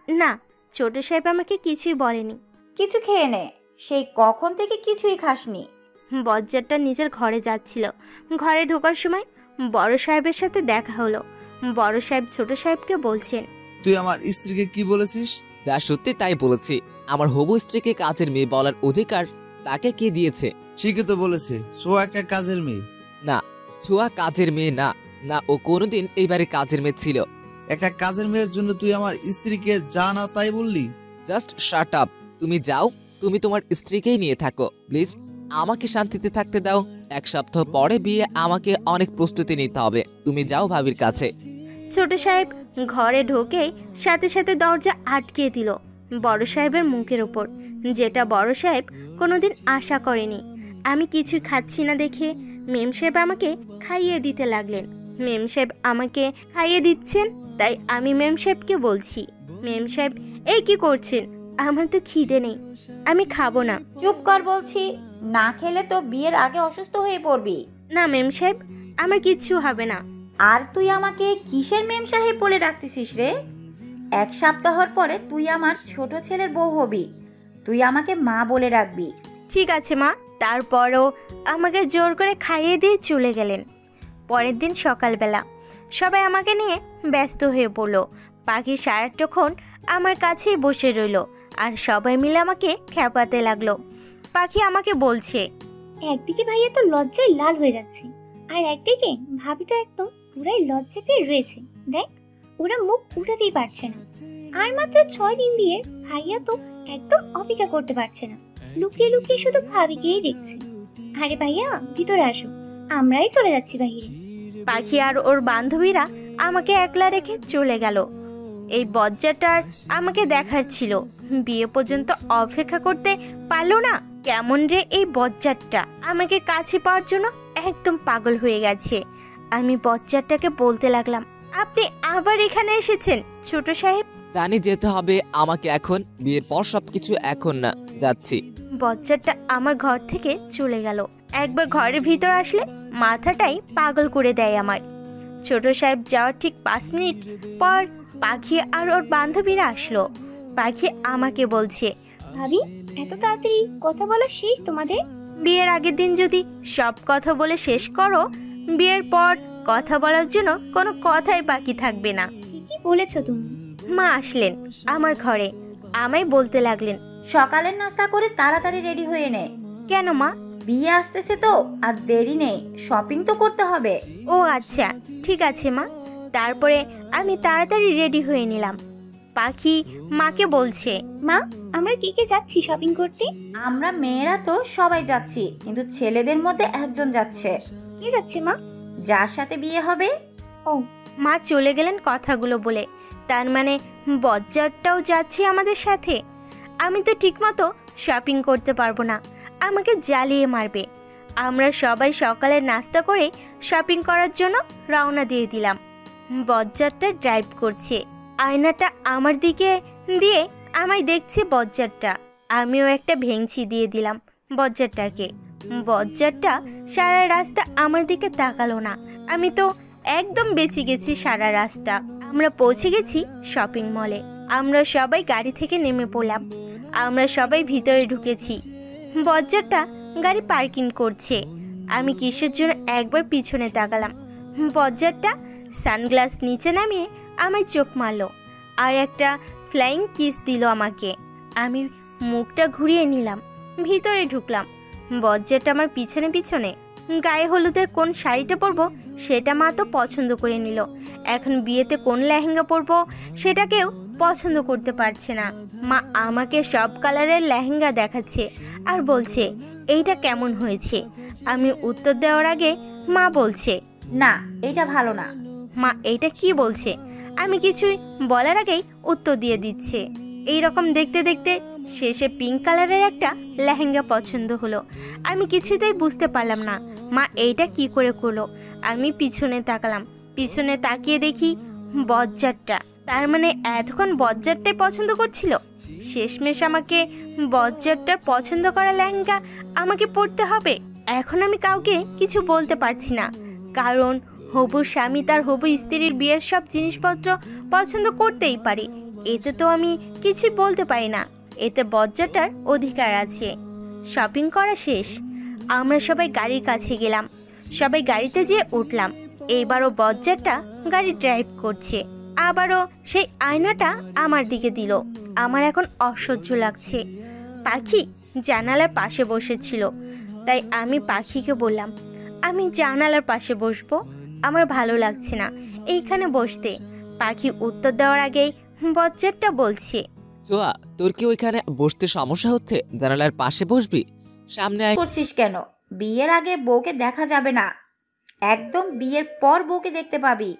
না, ছোট সাহেব আমাকে কিছুই বলেনি। কিছু খেয়ে নে, সেই কখন থেকে কিছুই খাসনি। বজ্জারটা নিজের ঘরে যাচ্ছিল। ঘরে ঢোকার সময় বড় সাহেবের সাথে দেখা হলো। বড় সাহেব ছোট সাহেবকে বলছেন, তুই আমার স্ত্রীকে কি বলেছিস? যা সত্যি তাই বলেছি। আমার হবু স্ত্রীকে কাজের মেয়ে বলার অধিকার তাকে কে দিয়েছে? ঠিকই তো বলেছে, ও একটা কাজের মেয়ে। না, ছোঁয়া কাজের মেয়ে না। না, ও কোনোদিন এই বাড়ির কাজের মেয়ে ছিল। একটা কাজের মেয়ের জন্য তুই আমার স্ত্রীকে যা না তাই বললি? Just shut up. তুমি যাও, তুমি তোমার স্ত্রীকেই নিয়ে থাকো প্লিজ। আমাকে শান্তিতে থাকতে দাও। 1 সপ্তাহ পরে বিয়ে, আমাকে অনেক প্রস্তুতি নিতে হবে। তুমি যাও ভাবির কাছে। ছোট সাহেব ঘরে ঢোকেই সাথে সাথে দরজা আটকে দিল বড় সাহেবের মুখের উপর, যেটা বড় সাহেব কোনোদিন আশা করেনি। আমি কিছু খাচ্ছি না দেখে মেম সাহেব আমাকে খাইয়ে দিতে লাগলেন। মেম সাহেব আমাকে খাইয়ে দিচ্ছেন, তাই আমি মেম সাহেবকে বলছি, মেম সাহেব এই কি করছেন? আমার তো খিদে নেই, আমি খাবো না। চুপ কর বলছি, না খেলে তো বিয়ের আগে অসুস্থ হয়ে পড়বি। না মেম সাহেব, আমার কিচ্ছু হবে না। আর তুই আমাকে কিসের মেম সাহেব বলে ডাকতেছিস রে? 1 সপ্তাহর পরে তুই আমার ছোট ছেলের বউ হবি, তুই আমাকে মা বলে ডাকবি। ঠিক আছে মা। তারপরও আমাকে জোর করে খাইয়ে দিয়ে চলে গেলেন। পরের দিন সকালবেলা সবাই আমাকে নিয়ে ব্যস্ত হয়ে পড়লো। পাখি সারাক্ষণ আমার কাছেই বসে রইল আর সবাই মিলে আমাকে খেপাতে লাগলো। পাখি আমাকে বলছে, একদিকে ভাইয়া তো লজ্জায় লাল হয়ে যাচ্ছে, আর একদিকে ভাবি তো একদম পুরাই লজ্জা পেয়ে রয়েছে। দেখ, ওরা মুখ উঠাতেই পারছে না। আর মাত্র 6 দিন বিয়ের, ভাইয়া তো একদম অপেক্ষা করতে পারছে না। লুকিয়ে লুকিয়ে শুধু ভাবিকেই দেখছে। আরে ভাইয়া, ভিতরে আসো, আমরাই চলে যাচ্ছি বাইরে। পাখি আর ওর বান্ধবীরা আমাকে একলা রেখে চলে গেল। এই বজ্জাটার আমাকে দেখার ছিল, বিয়ে পর্যন্ত অপেক্ষা করতে পারলো না। কেমন রে এই বজ্জারটা, আমাকে কাছে পাওয়ার জন্য একদম পাগল হয়ে গেছে। আমি বজ্জারটাকে বলতে লাগলাম, আপনি আবার এখানে এসেছেন ছোট সাহেব? জানি যেতে হবে আমাকে এখন, বিয়ের পর সবকিছু এখন না, যাচ্ছি। বজ্জারটা আমার ঘর থেকে চলে গেল। একবার ঘরের ভিতর আসলে মাথাটাই পাগল করে দেয় আমার। ছোট সাহেব যাওয়ার ঠিক 5 মিনিট পর পাখি আর ওর বান্ধবীরা আসলো। পাখি আমাকে বলছে, ভাবি, এত তাড়াতাড়ি কথা বলা শেষ তোমাদের? বিয়ের আগের দিন যদি সব কথা বলে শেষ করো, বিয়ের পর কথা বলার জন্য কোনো কথাই বাকি থাকবে না। ঠিকই বলেছো তুমি। মা আসলেন আমার ঘরে, আমায় বলতে লাগলেন, সকালের নাস্তা করে তাড়াতাড়ি রেডি হয়ে নে। কেন মা? বিয়ে আসতেছে তো, আর দেরি নেই, শপিং তো করতে হবে। ও আচ্ছা, ঠিক আছে মা। তারপরে আমি তাড়াতাড়ি রেডি হয়ে নিলাম। পাখি মাকে বলছে, মা, আমরা কে কে যাচ্ছি শপিং করতে? আমরা মেয়েরা তো সবাই যাচ্ছি, কিন্তু ছেলেদের মধ্যে একজন যাচ্ছে। কে যাচ্ছে মা? যার সাথে বিয়ে হবে। ও। মা চলে গেলেন কথাগুলো বলে। তার মানে বজ্জারটাও যাচ্ছে আমাদের সাথে। আমি তো ঠিকমতো শপিং করতে পারবো না, আমাকে জ্বালিয়ে মারবে। আমরা সবাই সকালে নাস্তা করে শপিং করার জন্য রওনা দিয়ে দিলাম। বজ্জারটা ড্রাইভ করছে, আয়নাটা আমার দিকে দিয়ে আমায় দেখছে বজ্জারটা। আমিও একটা ভেঙচি দিয়ে দিলাম বজ্জারটাকে। বজ্জারটা সারা রাস্তা আমার দিকে তাকালো না। আমি তো একদম বেঁচে গেছি সারা রাস্তা। আমরা পৌঁছে গেছি শপিং মলে। আমরা সবাই গাড়ি থেকে নেমে পড়লাম। আমরা সবাই ভিতরে ঢুকেছি। বজ্জারটা গাড়ি পার্কিং করছে। আমি কিসের জন্য একবার পিছনে তাকালাম। বজ্জারটা সানগ্লাস নিচে নামিয়ে আমায় চোখ মারলো আর একটা ফ্লাইং কিস দিল আমাকে। আমি মুখটা ঘুরিয়ে নিলাম, ভিতরে ঢুকলাম। বজ্জারটা আমার পিছনে পিছনে। গায়ে হলুদের কোন শাড়িটা পরবো সেটা মা তো পছন্দ করে নিল। এখন বিয়েতে কোন লেহেঙ্গা পরবো সেটাকেও পছন্দ করতে পারছে না। মা আমাকে সব কালারের লেহেঙ্গা দেখাচ্ছে আর বলছে, এইটা কেমন হয়েছে? আমি উত্তর দেওয়ার আগে মা বলছে, না, এটা ভালো না। মা এইটা কি বলছে? আমি কিছুই বলার আগেই উত্তর দিয়ে দিচ্ছে। এইরকম দেখতে দেখতে শেষে পিঙ্ক কালারের একটা লেহেঙ্গা পছন্দ হলো। আমি কিছুতেই বুঝতে পারলাম না মা এইটা কি করে করলো। আমি পিছনে তাকালাম, পিছনে তাকিয়ে দেখি বজ্জারটা। তার মানে এতক্ষণ বজ্জারটাই পছন্দ করছিল। শেষমেশ আমাকে বজ্জারটার পছন্দ করা লেহেঙ্গা আমাকে পরতে হবে। এখন আমি কাউকে কিছু বলতে পারছি না, কারণ হবু স্বামী তার হবু স্ত্রীর বিয়ের সব জিনিসপত্র পছন্দ করতেই পারে। এতে তো আমি কিছু বলতে পারি না, এতে বজ্জাটার অধিকার আছে। শপিং করা শেষ, আমরা সবাই গাড়ির কাছে গেলাম, সবাই গাড়িতে যেয়ে উঠলাম। এইবারও বজ্জাটা গাড়ি ড্রাইভ করছে, আবারও সেই আয়নাটা আমার দিকে দিল। আমার এখন অসহ্য লাগছে। পাখি জানালার পাশে বসেছিল, তাই আমি পাখিকে বললাম, আমি জানালার পাশে বসবো, আমার ভালো লাগছে না এইখানে বসতে। পাখি উত্তর দেওয়ার আগেই বজ্জারটা বলছে, সোয়া, তোর কি ওইখানে বসতে সমস্যা হচ্ছে? জানালার পাশে বসবি, সামনে আয়। করছিস কেন? বিয়ের আগে বউকে দেখা যাবে না, একদম বিয়ের পর বউকে দেখতে পাবি।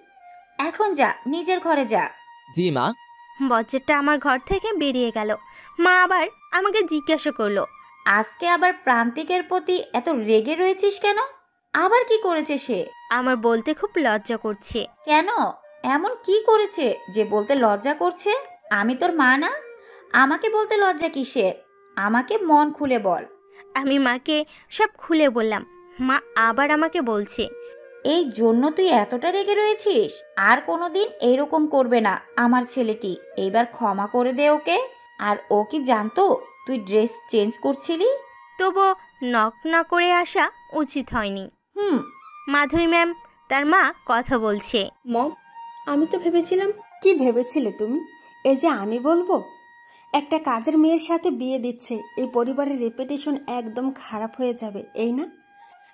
এখন যা, নিজের ঘরে যা। জি মা। বজ্জারটা আমার ঘর থেকে বেরিয়ে গেল। মা আবার আমাকে জিজ্ঞাসা করলো, আজকে আবার প্রান্তিকের প্রতি এত রেগে রয়েছিস কেন? আবার কি করেছে সে? আমার বলতে খুব লজ্জা করছে। কেন? এমন কি করেছে যে বলতে লজ্জা করছে? আমি তোর মা না? আমাকে বলতে লজ্জা কিসের? আমাকে মন খুলে বল। আমি মাকে সব খুলে বললাম। মা আবার আমাকে বলছে, এই জন্য তুই এতটা রেগে রয়েছিস? আর কোনোদিন এরকম করবে না আমার ছেলেটি, এইবার ক্ষমা করে দে ওকে। আর ও কি জানতো তুই ড্রেস চেঞ্জ করছিলি? তবু নক না করে আসা উচিত হয়নি। মাধুরী ম্যাম তার মা কথা বলছে। মম, আমি তো ভেবেছিলাম। কি ভেবেছিলে তুমি? এই যে আমি বলবো, একটা কাজের মেয়ের সাথে বিয়ে দিচ্ছে, এই পরিবারের রেপুটেশন একদম খারাপ হয়ে যাবে, এই না?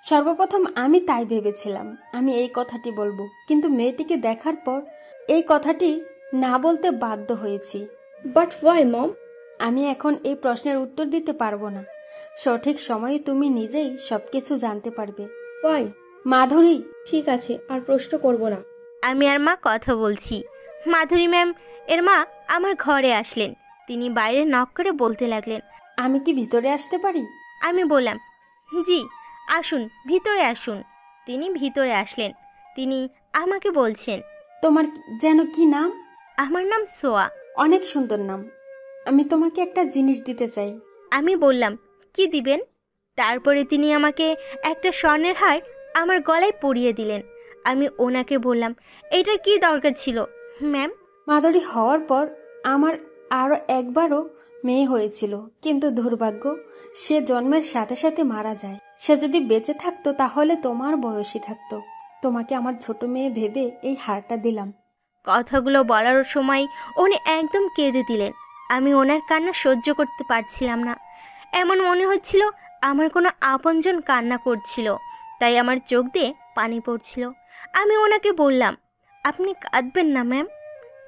সর্বপ্রথম আমি তাই ভেবেছিলাম, আমি এই কথাটি বলবো, কিন্তু মেয়েটিকে দেখার পর এই কথাটি না বলতে বাধ্য হয়েছি। বাট ওয়াই মম? আমি এখন এই প্রশ্নের উত্তর দিতে পারবো না। সঠিক সময়ে তুমি নিজেই সবকিছু জানতে পারবে। ওয়াই? মাধুরী, ঠিক আছে, আর প্রশ্ন করব না। আমি আর মা কথা বলছি। মাধুরী ম্যাম এর মা আমার ঘরে আসলেন। তিনি বাইরে নক করে বলতে লাগলেন, আমি কি ভিতরে আসতে পারি? আমি বললাম, জি আসুন, ভিতরে আসুন। তিনি ভিতরে আসলেন। তিনি আমাকে বলছেন, তোমার যেন কি নাম? আমার নাম সোয়া। অনেক সুন্দর নাম। আমি তোমাকে একটা জিনিস দিতে চাই। আমি বললাম, কি দিবেন? তারপরে তিনি আমাকে একটা স্বর্ণের হার আমার গলায় পরিয়ে দিলেন। আমি ওনাকে বললাম, এটার কি দরকার ছিল ম্যাম? মাধুরী হওয়ার পর আমার আরও একবারও মেয়ে হয়েছিল, কিন্তু দুর্ভাগ্য, সে জন্মের সাথে সাথে মারা যায়। সে যদি বেঁচে থাকতো তাহলে তোমার বয়সী থাকতো। তোমাকে আমার ছোট মেয়ে ভেবে এই হারটা দিলাম। কথাগুলো বলার সময় উনি একদম কেঁদে দিলেন। আমি ওনার কান্না সহ্য করতে পারছিলাম না। এমন মনে হচ্ছিল আমার কোনো আপনজন কান্না করছিল, তাই আমার চোখ দিয়ে পানি পড়ছিল। আমি ওনাকে বললাম, আপনি কাঁদবেন না ম্যাম।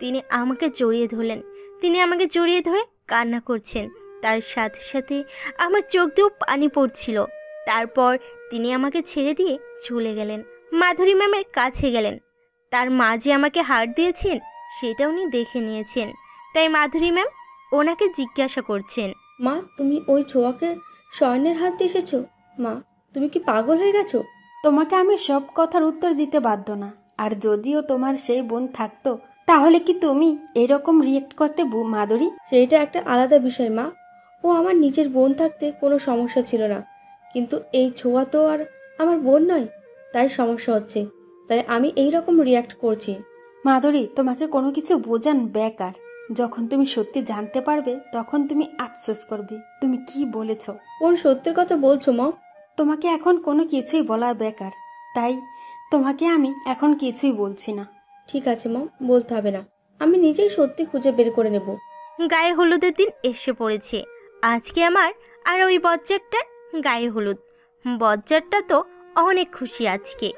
তিনি আমাকে জড়িয়ে ধরলেন। তিনি আমাকে জড়িয়ে ধরে কান্না করছেন, তার সাথে সাথে আমার চোখ দিয়েও পানি পড়ছিল। তারপর তিনি আমাকে ছেড়ে দিয়ে চলে গেলেন। মাধুরী ম্যামের কাছে গেলেন। তার মা যে আমাকে হার দিয়েছেন সেটা উনি দেখে নিয়েছেন, তাই মাধুরী ম্যাম ওনাকে জিজ্ঞাসা করছেন, মা, তুমি ওই ছোঁয়াকে স্বর্ণের হাত দিয়ে এসেছো? মা, তুমি কি পাগল হয়ে গেছো? তোমাকে আমি সব কথার উত্তর দিতে বাধ্য না। আর যদিও তোমার সেই বোন থাকতো, তাহলে কি তুমি এরকম রিয়েক্ট করতে মাধুরী? সেইটা একটা আলাদা বিষয় মা। ও আমার নিজের বোন থাকতে কোনো সমস্যা ছিল না, কিন্তু এই ছোঁয়া তো আর আমার বোন নয়, তাই সমস্যা হচ্ছে, তাই আমি এই রকম রিয়াক্ট করছি। মাধুরী, তোমাকে কোনো কিছু বোঝান বেকার। যখন তুমি সত্যি জানতে পারবে তখন তুমি আফসোস করবে তুমি কি বলেছ। কোন সত্যের কথা বলছো মা? তোমাকে এখন কোনো কিছুই বলা বেকার, তাই তোমাকে আমি এখন কিছুই বলছি না। ঠিক আছে মা, বলতে হবে না, আমি নিজেই সত্যি খুঁজে বের করে নেব। গায়ে হলুদের দিন এসে পড়েছে। আজকে আমার আর ওই বজ্জারটার গায়ে হলুদ। বজ্জারটা তো অনেক খুশি আজকে।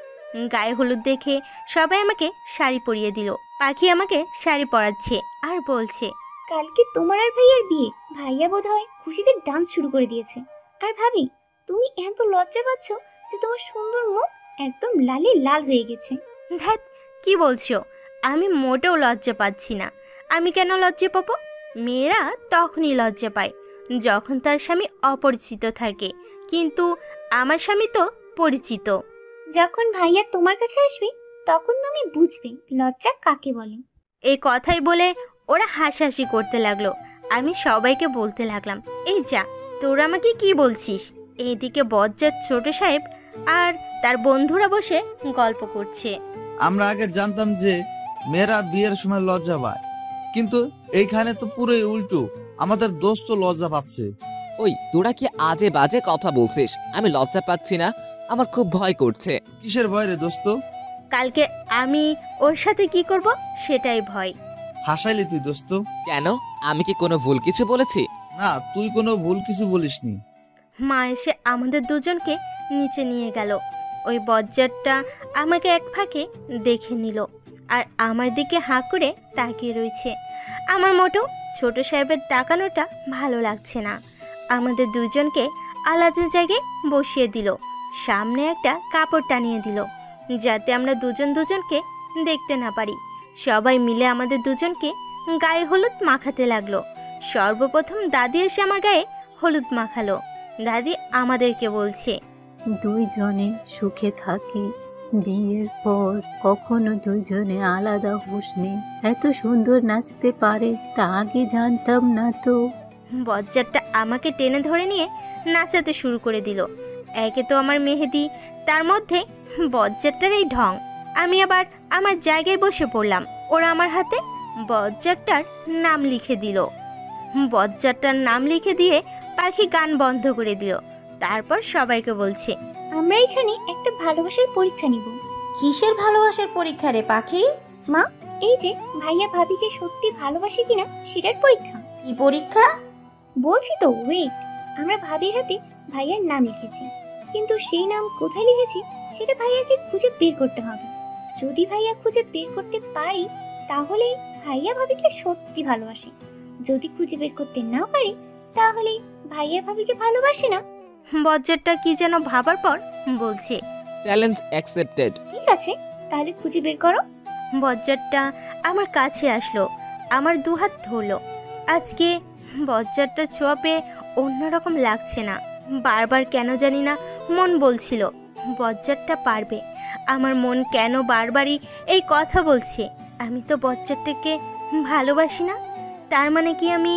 গায়ে হলুদ দেখে সবাই আমাকে শাড়ি পরিয়ে দিল। পাখি আমাকে শাড়ি পরাচ্ছে আর বলছে, কালকে তোমার আর ভাইয়ার বিয়ে, ভাইয়া বোধহয় খুশিতে ডান্স শুরু করে দিয়েছে। আর ভাবি, তুমি এত লজ্জা পাচ্ছ যে তোমার সুন্দর মুখ একদম লালে লাল হয়ে গেছে। ধ্যাত, কি বলছো? আমি মোটেও লজ্জা পাচ্ছি না। আমি কেন লজ্জা পাবো? মেয়েরা তখনই লজ্জা পায় যখন তার স্বামী অপরিচিত থাকে, কিন্তু আমার স্বামী তো পরিচিত। যখন ভাইয়া তোমার কাছে আসবে তখন তুমি বুঝবে লজ্জা কাকে বলে। এই কথাই বলে ওরা হাসাহাসি করতে লাগলো। আমি সবাইকে বলতে লাগলাম, এই যা, তোরা আমাকে কি বলছিস? এইদিকে বজ্জাত ছোট সাহেব আর তার বন্ধুরা বসে গল্প করছে। আমরা আগে জানতাম যে মেয়েরা বিয়ের সময় লজ্জা পায়, কিন্তু এইখানে তো পুরোই উল্টো, আমাদের দোস্ত লজ্জা পাচ্ছে। ওই তোরা কি আজে বাজে কথা বলছিস? আমি লজ্জা পাচ্ছি না, আমার খুব ভয় করছে। কিসের ভয় রে দোস্ত? কালকে আমি ওর সাথে কি করব সেটাই ভয়। হাসাইলি তুই দোস্ত? কেন, আমি কি কোনো ভুল কিছু বলেছি? না, তুই কোনো ভুল কিছু বলিসনি। মা এসে আমাদের দুজনকে নিচে নিয়ে গেল। ওই বজ্জাতটা আমাকে এক ফাঁকে দেখে নিল আর আমার দিকে হাঁ করে তাকিয়ে রয়েছে। আমার মোটেও ছোট সাহেবের তাকানোটা ভালো লাগছে না। আমাদের দুজনকে আলাদা জায়গায় বসিয়ে দিল, সামনে একটা কাপড় টানিয়ে দিল যাতে আমরা দুজন দুজনকে দেখতে না পারি। সবাই মিলে আমাদের দুজনকে গায়ে হলুদ মাখাতে লাগলো। সর্বপ্রথম দাদি এসে আমার গায়ে হলুদ মাখালো। দাদি আমাদেরকে বলছে, দুইজনে সুখে থাকিস, বিয়ের পর কখনো দুইজনে আলাদা হোসনি। এত সুন্দর নাচতে পারে তা আগে জানতাম না তো। বজ্জাতটা আমাকে টেনে ধরে নিয়ে নাচাতে শুরু করে দিল। একে তো আমার মেহেদি, তার মধ্যে বজ্জাতটার এই ঢং। আমি আবার আমার জায়গায় বসে পড়লাম। ওরা আমার হাতে বজ্জাতটার নাম লিখে দিল। বজ্জাতটার নাম লিখে দিয়ে পাখি গান বন্ধ করে দিল। তারপর সবাইকে বলছে, আমরা এখানে একটা ভালোবাসার পরীক্ষা নিব। কিসের ভালোবাসার পরীক্ষা রে পাখি? মা, এই যে ভাইয়া ভাবিকে সত্যি ভালোবাসে কিনা সেটার পরীক্ষা। কি পরীক্ষা? বলছি তো, ওয়েট। আমরা ভাবির হাতে ভাইয়ার নাম লিখেছি, কিন্তু সেই নাম কোথায় লিখেছি সেটা ভাইয়াকে খুঁজে বের করতে হবে। যদি ভাইয়া খুঁজে বের করতে পারি তাহলে ভাইয়া ভাবিকে সত্যি ভালোবাসে। যদি খুঁজে বের করতে না পারি তাহলে ভাইয়া ভাবিকে ভালোবাসে না। বজ্জাতটা কি যেন ভাবার পর বলছে, চ্যালেঞ্জ অ্যাকসেপ্টেড। ঠিক আছে, তাহলে খুঁজে বের করো। বজ্জাতটা আমার কাছে আসলো, আমার দুহাত ধরলো। আজকে বজ্জাতটা ছোঁয়া পেয়ে অন্যরকম লাগছে না। বারবার কেন জানি না মন বলছিল বজ্জাতটা পারবে। আমার মন কেন বারবারই এই কথা বলছে, আমি তো বজ্জাতটাকে ভালোবাসি না। তার মানে কি আমি?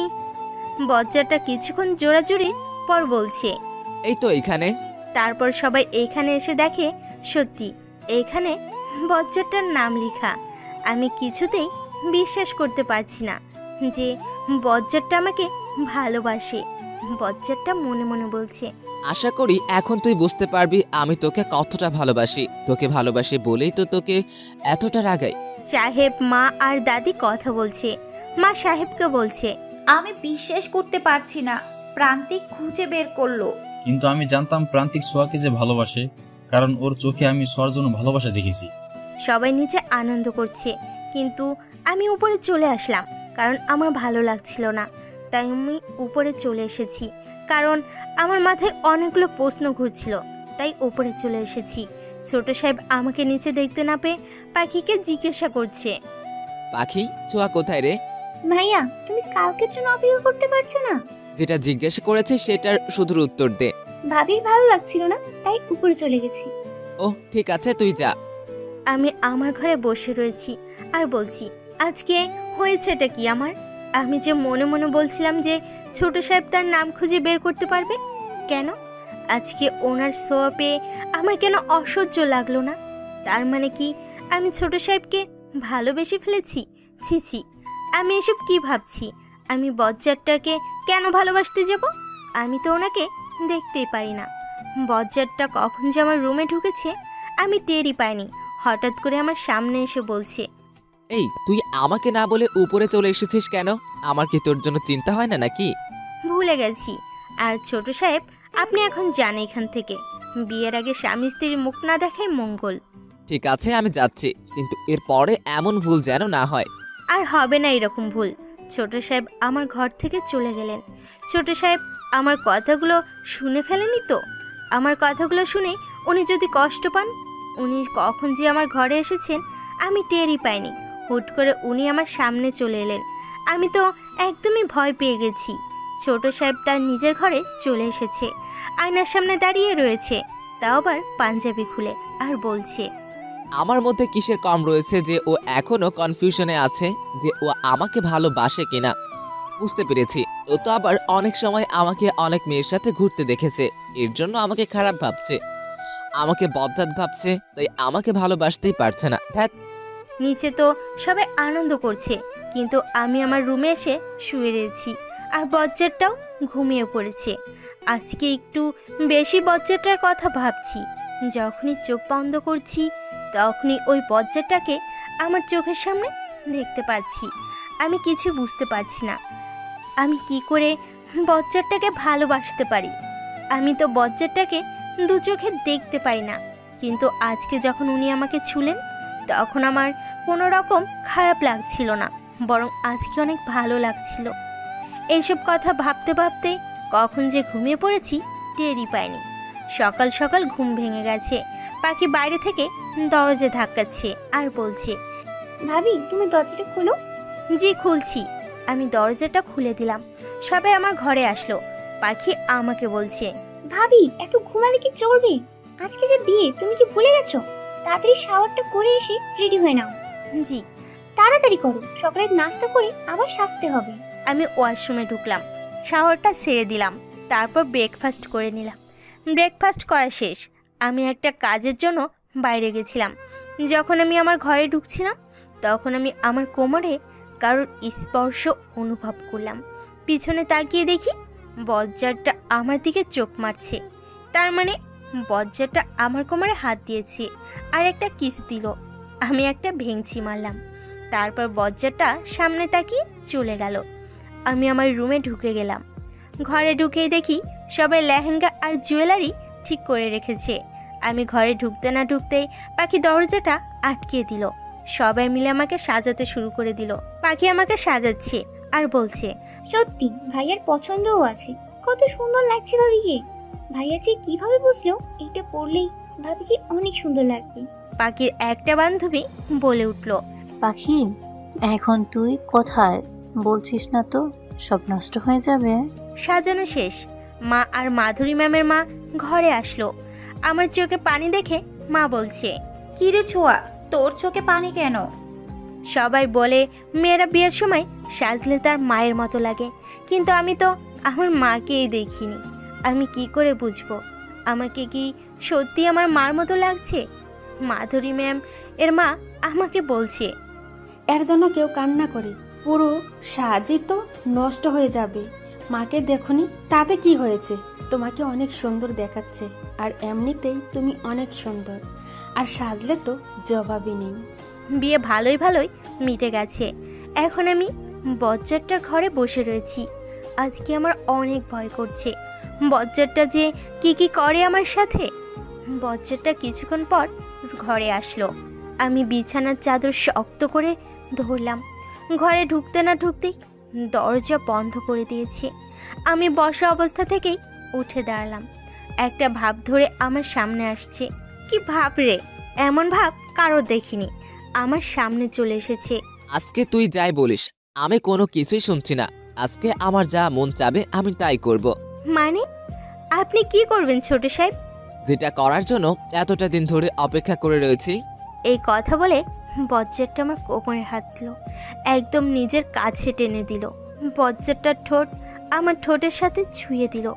বজ্জাতটা কিছুক্ষণ জোরাজুরির পর বলছে, এই তো এইখানে। তারপর সবাই এইখানে এসে দেখে সত্যি এইখানে বজ্জাতটার নাম লেখা। আমি কিছুতেই বিশ্বাস করতে পারছি না যে বজ্জাতটা আমাকে ভালোবাসে। বজ্জাতটা মনে মনে বলছে, আশা করি এখন তুই বুঝতে পারবি আমি তোকে কতটা ভালোবাসি। তোকে ভালোবাসি বলেই তো তোকে এতটা রাগাই। সাহেব, মা আর দাদি কথা বলছে। মা সাহেবকে বলছে, আমি বিশ্বাস করতে পারছি না, প্রান্তিক খুঁজে বের করলো। কিন্তু আমি জানতাম প্রান্তিক সোয়াকে যে ভালোবাসে, কারণ ওর চোখে আমি সোয়ার জন্য ভালোবাসা দেখেছি। সবাই নিচে আনন্দ করছে, কিন্তু আমি উপরে চলে আসলাম কারণ আমার ভালো লাগছিল না। তাই আমি উপরে চলে এসেছি, কারণ আমার মাথায় অনেকগুলো প্রশ্ন ঘুরছিল। তাই উপরে চলে এসেছি। ছোট সাহেব আমাকে নিচে দেখতে না পেয়ে পাখিকে জিজ্ঞাসা করছে, পাখি, ছোঁয়া কোথায় রে? ভাইয়া, তুমি কালকের জন্য অপেক্ষা করতে পারছো না? যেটা জিজ্ঞেস করেছে সেটার শুধু উত্তর দে। ভাবির ভালো লাগছিল না তাই উপরে চলে গেছি। ও ঠিক আছে, তুই যা। আমি আমার ঘরে বসে রয়েছি আর বলছি, আজকে হয়েছেটা কি আমার? আমি যে মনে মনে বলছিলাম যে ছোট সাহেব তার নাম খুঁজে বের করতে পারবে, কেন আজকে ওনার ছোঁয়া পেয়ে আমার কেন অসহ্য লাগলো না? তার মানে কি আমি ছোট সাহেবকে ভালোবেসে ফেলেছি? ছি ছি, আমি এসব কি ভাবছি? আমি বজ্জাতটাকে কেন ভালোবাসতে যাব? আমি তো ওনাকে দেখতেই পারি না। বজ্জাতটা কখন যে আমার রুমে ঢুকেছে আমি টেরই পাইনি। হঠাৎ করে আমার সামনে এসে বলছে, এই তুই আমাকে না বলে উপরে চলে এসেছিস কেন? আমার কি তোর জন্য চিন্তা হয় না নাকি? ভুলে গেছি। আর ছোট সাহেব, আপনি এখন যান এখান থেকে। বিয়ের আগে স্বামী স্ত্রীর মুখ না দেখাই মঙ্গল। ঠিক আছে, আমি যাচ্ছি, কিন্তু এরপরে এমন ভুল যেন না হয়। আর হবে না এরকম ভুল। ছোট সাহেব আমার ঘর থেকে চলে গেলেন। ছোট সাহেব আমার কথাগুলো শুনে ফেলেনি তো? আমার কথাগুলো শুনে উনি যদি কষ্ট পান? উনি কখন যে আমার ঘরে এসেছেন আমি টেরই পাইনি। হুট করে উনি আমার সামনে চলে এলেন। আমি তো একদমই ভয় পেয়ে গেছি। ছোট সাহেব তার নিজের ঘরে চলে এসেছে, আয়নার সামনে দাঁড়িয়ে রয়েছে, তাও আবার পাঞ্জাবি খুলে, আর বলছে, আমার মধ্যে কিসের কম রয়েছে যে ও এখনো কনফিউশনে আছে যে ও আমাকে ভালোবাসে কিনা? বুঝতে পেরেছি। ও তো আবার অনেক সময় আমাকে অনেক মেয়ের সাথে ঘুরতে দেখেছে, এর জন্য আমাকে খারাপ ভাবছে, আমাকে বজ্জাত ভাবছে, তাই আমাকে ভালোবাসতেই পারছে না। ধ্যাৎ। নিচে তো সবাই আনন্দ করছে, কিন্তু আমি আমার রুমে এসে শুয়ে রয়েছি আর বজ্জারটাও ঘুমিয়ে পড়েছে। আজকে একটু বেশি বজ্জারটার কথা ভাবছি। যখনই চোখ বন্ধ করছি তখনই ওই বজ্জারটাকে আমার চোখের সামনে দেখতে পাচ্ছি। আমি কিছু বুঝতে পারছি না আমি কি করে বজ্জারটাকে ভালোবাসতে পারি। আমি তো বজ্জারটাকে দু চোখে দেখতে পাই না, কিন্তু আজকে যখন উনি আমাকে ছুলেন তখন আমার কোনো রকম খারাপ লাগছিল না, বরং আজকে অনেক ভালো লাগছিল। এইসব কথা ভাবতে ভাবতে কখন যে ঘুমিয়ে পড়েছি টেরই পাইনি। সকাল সকাল ঘুম ভেঙে গেছে। পাখি বাইরে থেকে দরজা ধাক্কাচ্ছে আর বলছে, ভাবি তুমি দরজাটা খোলো। জি খুলছি। আমি দরজাটা খুলে দিলাম। সবাই আমার ঘরে আসলো। পাখি আমাকে বলছে, ভাবি এত ঘুমালে কি চলবে? আজকে যে বিয়ে তুমি কি ভুলে গেছো? তাড়াতাড়ি শাওয়ারটা করে এসে রেডি হয়ে নাও। জি। তাড়াতাড়ি করো, সকালের নাস্তা করে আবার সাজতে হবে। আমি ওয়াশরুমে ঢুকলাম, শাওয়ারটা সেরে দিলাম, তারপর ব্রেকফাস্ট করে নিলাম। ব্রেকফাস্ট করা শেষ। আমি একটা কাজের জন্য বাইরে গেছিলাম। যখন আমি আমার ঘরে ঢুকছিলাম তখন আমি আমার কোমরে কারোর স্পর্শ অনুভব করলাম। পিছনে তাকিয়ে দেখি বজ্জারটা আমার দিকে চোখ মারছে। তার মানে বজ্জারটা আমার কোমরে হাত দিয়েছে আর একটা কিস দিল। আমি একটা ভেঙচি মারলাম। তারপর বজ্জারটা সামনে তাকিয়ে চলে গেল। আমি আমার রুমে ঢুকে গেলাম। ঘরে ঢুকেই দেখি সবাই লেহেঙ্গা আর জুয়েলারি ঠিক করে রেখেছে। আমি ঘরে ঢুকতে না ঢুকতেই পাখি দরজাটা আটকে দিল। সবাই মিলে আমাকে সাজাতে শুরু করে দিল। পাখি আমাকে সাজাচ্ছে আর বলছে, সত্যি ভাইয়ার পছন্দও আছে, কত সুন্দর লাগছে ভাবিকে। ভাইয়া যে কিভাবে বুঝলো এটা পরলেই ভাবিকে অনেক সুন্দর লাগবে। পাখির একটা বান্ধবী বলে উঠল, পাখি এখন তুই কোথায় বলছিস না তো, সব নষ্ট হয়ে যাবে। সাজানো শেষ। মা আর মাধুরী ম্যামের মা ঘরে আসলো। আমার চোখে পানি দেখে মা বলছে, কিরে ছোঁয়া, তোর চোখে পানি কেন? সবাই বলে মেয়েরা বিয়ের সময় সাজলে তার মায়ের মতো লাগে, কিন্তু আমি তো আমার মাকেই দেখিনি। আমি কি করে বুঝবো আমাকে কি সত্যি আমার মার মতো লাগছে? মাধুরী ম্যাম এর মা আমাকে বলছে, এর জন্য কেউ কান্না করে, পুরো সাজই তো নষ্ট হয়ে যাবে। মাকে দেখনি, তাতে কি হয়েছে? তোমাকে অনেক সুন্দর দেখাচ্ছে, আর এমনিতেই তুমি অনেক সুন্দর, আর সাজলে তো জবাবই নেই। বিয়ে ভালোই ভালোই মিটে গেছে। এখন আমি বজ্জারটার ঘরে বসে রয়েছি। আজকে আমার অনেক ভয় করছে। বজ্জারটা যে কি কি করে আমার সাথে। বজ্জারটা কিছুক্ষণ পর ঘরে আসলো। আমি বিছানার চাদর শক্ত করে ধরলাম। ঘরে ঢুকতে না ঢুকতেই দরজা বন্ধ করে দিয়েছে। আমি বসা অবস্থা থেকেই উঠে দাঁড়ালাম। একটা ভাব ধরে আমার সামনে আসছে। কি ভাব রে? এমন ভাব কারো দেখিনি। আমার সামনে চলে এসেছে। আজকে তুই যাই বলিস, আমি কোনো কিছুই শুনছি না। আজকে আমার যা মন চাবে আমি তাই করব। মানে আপনি কি করবেন ছোট সাহেব? যেটা করার জন্য এতটা দিন ধরে অপেক্ষা করে রয়েছি। এই কথা বলে বজ্জারটা আমার কোমরে হাত দিল, একদম নিজের কাছে টেনে দিল। বজ্জারটার ঠোঁট আমার ঠোঁটের সাথে ছুঁয়ে দিল।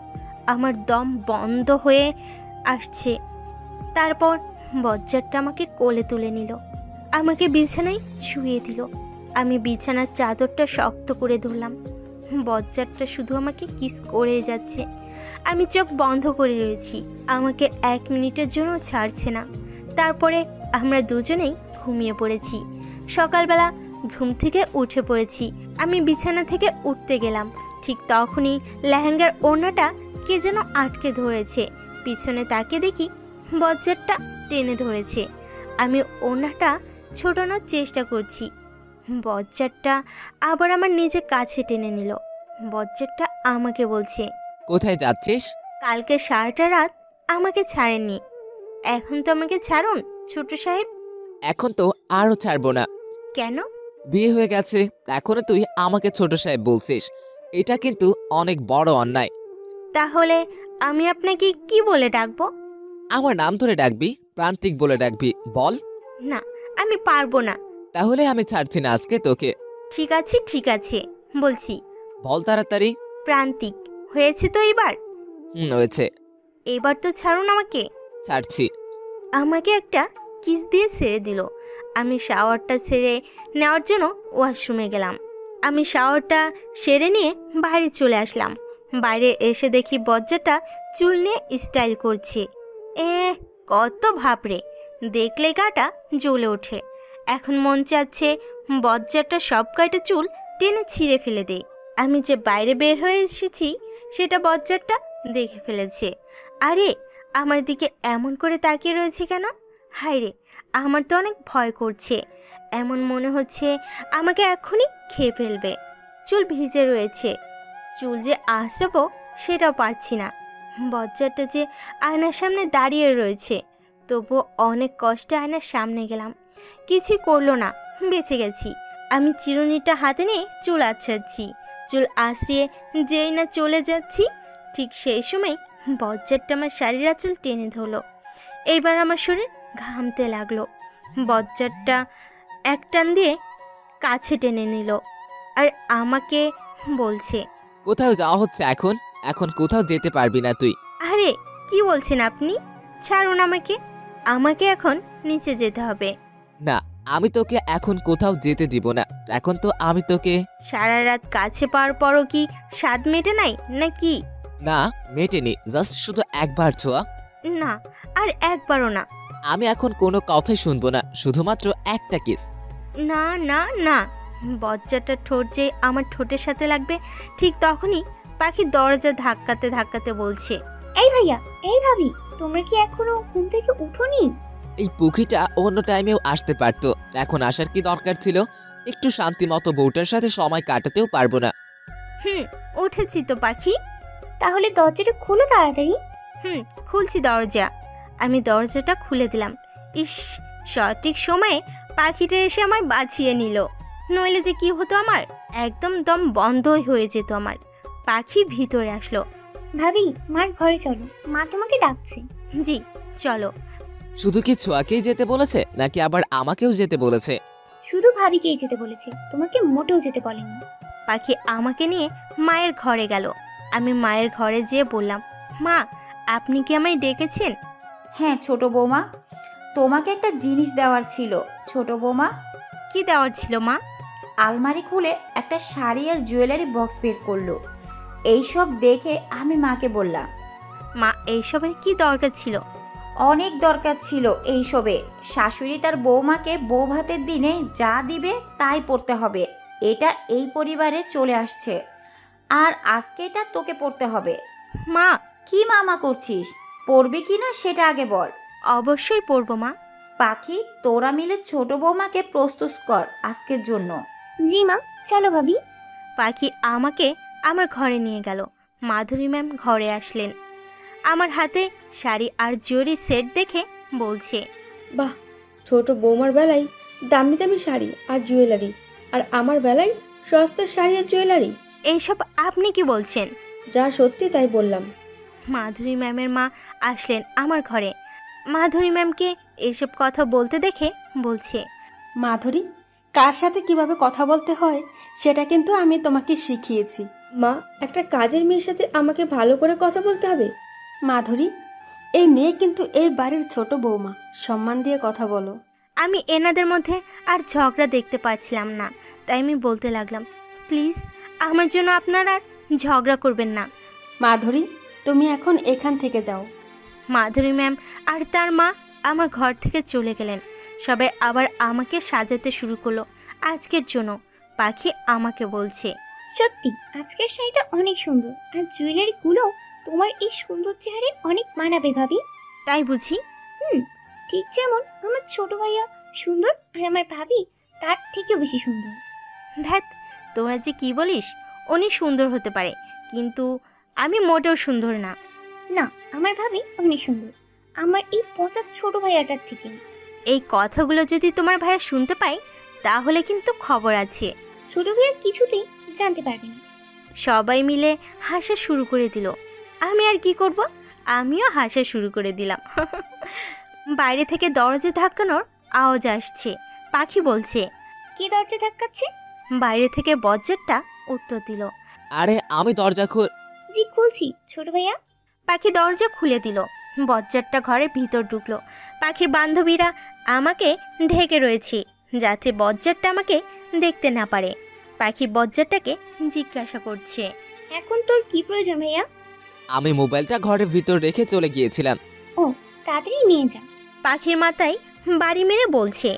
আমার দম বন্ধ হয়ে আসছে। তারপর বজ্জারটা আমাকে কোলে তুলে নিল, আমাকে বিছানায় শুয়ে দিল। আমি বিছানার চাদরটা শক্ত করে ধরলাম। বজ্জারটা শুধু আমাকে কিস করে যাচ্ছে। আমি চোখ বন্ধ করে রয়েছি। আমাকে 1 মিনিটের জন্য ছাড়ছে না। তারপরে আমরা দুজনেই ঘুমিয়ে পড়েছি। সকালবেলা ঘুম থেকে উঠে পড়েছি। আমি বিছানা থেকে উঠতে গেলাম, ঠিক তখনই লেহেঙ্গার ওড়নাটা কে যেন আটকে ধরেছে। পিছনে তাকিয়ে দেখি বজ্জারটা টেনে ধরেছে। আমি ওড়নাটা ছোটানোর চেষ্টা করছি। বজ্জারটা আবার আমার নিজের কাছে টেনে নিল। বজ্জারটা আমাকে বলছে, কোথায় যাচ্ছিস? কালকে সারাটা রাত আমাকে ছাড়েননি, এখন তো আমাকে ছাড়ুন ছোট সাহেব। এখন তো আরো ছাড়বো না। কেন? বিয়ে হয়ে গেছে, এখনো তুই আমাকে ছোট সাহেব বলছিস, এটা কিন্তু অনেক বড় অন্যায়। তাহলে আমি আপনাকে কি বলে ডাকবো? আমার নাম ধরে ডাকবি, প্রান্তিক বলে ডাকবি, বল। না, আমি পারবো না। তাহলে আমি ছাড়ছি না আজকে তোকে। ঠিক আছে বলছি, বল তাড়াতাড়ি। প্রান্তিক, হয়েছে তো এবার? হয়েছে। এবার তো ছাড়ুন আমাকে। ছাড়ছি। আমাকে একটা কিস দিয়ে ছেড়ে দিল। আমি শাওয়ারটা সেরে নেওয়ার জন্য ওয়াশরুমে গেলাম। আমি শাওয়ারটা সেরে নিয়ে বাইরে চলে আসলাম। বাইরে এসে দেখি বজ্জাটা চুল নিয়ে স্টাইল করছে। কত ভাবরে, দেখলে গাটা জ্বলে ওঠে। এখন মন চাচ্ছে বজ্জাটা সব কয়টা চুল টেনে ছিঁড়ে ফেলে দেই। আমি যে বাইরে বের হয়ে এসেছি সেটা বজ্জারটা দেখে ফেলেছে। আরে আমার দিকে এমন করে তাকিয়ে রয়েছে কেন? হায়রে, আমার তো অনেক ভয় করছে। এমন মনে হচ্ছে আমাকে এখনই খেয়ে ফেলবে। চুল ভিজে রয়েছে, চুল যে আঁচড়াবো সেটাও পারছি না। বজ্জারটা যে আয়নার সামনে দাঁড়িয়ে রয়েছে, তবুও অনেক কষ্টে আয়নার সামনে গেলাম। কিছুই করলো না, বেঁচে গেছি। আমি চিরুনিটা হাতে নিয়ে চুল আঁচড়াচ্ছি। চুল আঁচড়িয়ে যেই না চলে যাচ্ছি, ঠিক সেই সময় বজ্জারটা আমার শাড়ির আঁচল টেনে ধরলো। এইবার আমার শরীর ঘামতে লাগলো। বজ্জারটা এক টান দিয়ে কাছে টেনে নিল আর আমাকে বলছে, কোথাও যাওয়া হচ্ছে এখন? এখন কোথাও যেতে পারবি না তুই। আরে কি বলছেন আপনি? ছাড়ুন আমাকে। আমাকে এখন নিচে যেতে হবে। না, আমি তোকে এখন কোথাও যেতে দিব না। এখন তো আমি তোকে। সারা রাত কাছে পাওয়ার পরও কি স্বাদ মেটে নাই নাকি? না, মেটেনি, জাস্ট শুধু একবার ছোঁয়া। না, আর একবারও না। আমি এখন কোনো কথাই শুনবো না, শুধুমাত্র একটা কিস। না না না। বজ্জাটা ঠোঁট যে আমার ঠোঁটের সাথে লাগবে ঠিক তখনই পাখি দরজা ধাক্কাতে ধাক্কাতে বলছে, এই ভাইয়া, এই ভাবি, তোমরা কি এখনো ঘুম থেকে উঠোনি? এই পুকিটা অন্য টাইমেও আসতে পারতো, এখন আসার কি দরকার ছিল? একটু শান্তি মতো বউটার সাথে সময় কাটাতেও পারবো না। উঠেছি তো পাখি। তাহলে দরজাটা খোলো তাড়াতাড়ি। খুলছি দরজা। আমি দরজাটা খুলে দিলাম। ইস, সঠিক সময়ে পাখিটা এসে আমায় বাঁচিয়ে নিল, নইলে যে কি হতো আমার, একদম দম বন্ধই হয়ে যেত আমার। পাখি ভিতরে আসলো। ভাবি, মার ঘরে চলো, মা তোমাকে ডাকছে। জি চলো। শুধু কি ছোঁয়াকেই যেতে বলেছে নাকি আবার আমাকেও যেতে বলেছে? শুধু ভাবিকেই যেতে বলেছে, তোমাকে মোটেও যেতে বলেনি। পাখি আমাকে নিয়ে মায়ের ঘরে গেল। আমি মায়ের ঘরে যেয়ে বললাম, মা আপনি কি আমায় ডেকেছেন? হ্যাঁ ছোট বৌমা, তোমাকে একটা জিনিস দেওয়ার ছিল। ছোট বৌমা। কি দেওয়ার ছিল মা? আলমারি খুলে একটা শাড়ি আর জুয়েলারি বক্স বের করলো। এইসব দেখে আমি মাকে বললাম, মা এইসবের কি দরকার ছিল? অনেক দরকার ছিল এইসবে। শাশুড়ি তার বৌমাকে বউ ভাতের দিনে যা দিবে তাই পড়তে হবে, এটা এই পরিবারে চলে আসছে, আর আজকে এটা তোকে পড়তে হবে। মা। কি মামা করছিস? পড়বি কি না সেটা আগে বল। অবশ্যই পড়বো মা। পাখি, তোরা মিলে ছোট বৌমাকে প্রস্তুত কর আজকের জন্য। জি মা, চলো ভাবি। পাখি আমাকে আমার ঘরে নিয়ে গেল। মাধুরী ম্যাম ঘরে আসলেন। আমার হাতে শাড়ি আর জুয়েলারি সেট দেখে বলছে, বাহ, ছোট বৌমার বেলায় দামি দামি শাড়ি আর জুয়েলারি, আর আমার বেলায় সস্তার শাড়ি আর জুয়েলারি। এইসব আপনি কি বলছেন? যা সত্যি তাই বললাম। মাধুরী ম্যামের মা আসলেন আমার ঘরে। মাধুরী ম্যামকে এইসব কথা বলতে দেখে বলছে, মাধুরী, কার সাথে কিভাবে কথা বলতে হয় সেটা কিন্তু আমি তোমাকে শিখিয়েছি। মা, একটা কাজের মেয়ের সাথে আমাকে ভালো করে কথা বলতে হবে? মাধুরী, এই মেয়ে কিন্তু এই বাড়ির ছোট বৌমা, সম্মান দিয়ে কথা বলো। আমি এনাদের মধ্যে আর ঝগড়া দেখতে পাচ্ছিলাম না, তাই আমি বলতে লাগলাম, প্লিজ আমার জন্য আপনারা আর ঝগড়া করবেন না। মাধুরী, তুমি এখন এখান থেকে যাও। মাধুরী ম্যাম আর তার মা আমার ঘর থেকে চলে গেলেন। সবাই আবার আমাকে সাজাতে শুরু করলো আজকের জন্য। পাখি আমাকে বলছে, সত্যি আজকের শাড়িটা অনেক সুন্দর, আর জুয়েলারি গুলো তোমার এই সুন্দর চেহারে অনেক মানাবে ভাবি। তাই বুঝি? ঠিক যেমন আমার ছোট ভাইয়া সুন্দর, আর আমার ভাবি তার থেকেও বেশি সুন্দর। ধ্যাত, তোরা যে কি বলিস, উনি সুন্দর হতে পারে, কিন্তু আমি মোটেও সুন্দর না। না, আমার ভাবি অনেক সুন্দর, আমার এই পচা ছোট ভাইয়াটার থেকে। এই কথাগুলো যদি তোমার ভাইয়া শুনতে পায় তাহলে কিন্তু খবর আছে। ছোট ভাইয়া কিছুতেই জানতে পারবে না। সবাই মিলে হাসা শুরু করে দিল। আমি আর কি করব, আমিও হাসা শুরু করে দিলাম। বাইরে থেকে দরজা ধাক্কানোর আওয়াজ আসছে। পাখি বলছে, কে দরজা ধাক্কাচ্ছে? বাইরে থেকে বজ্জারটা উত্তর দিল, আরে আমি দরজা জি খুলছি ছোট ভাইয়া। পাখি দরজা খুলে দিল। বজ্জারটা ঘরের ভিতর ঢুকলো। পাখির বান্ধবীরা আমাকে ঢেকে রয়েছে যাতে বজ্জারটা আমাকে দেখতে না পারে। পাখি বজ্জারটাকে জিজ্ঞাসা করছে, এখন তোর কি প্রয়োজন ভাইয়া? আমি মোবাইলটা ঘরের ভিতর রেখে চলে গিয়েছিলাম। ও তাড়াতাড়ি নিয়ে যা। পাখির মাথায় বাড়ি মেরে বলছে,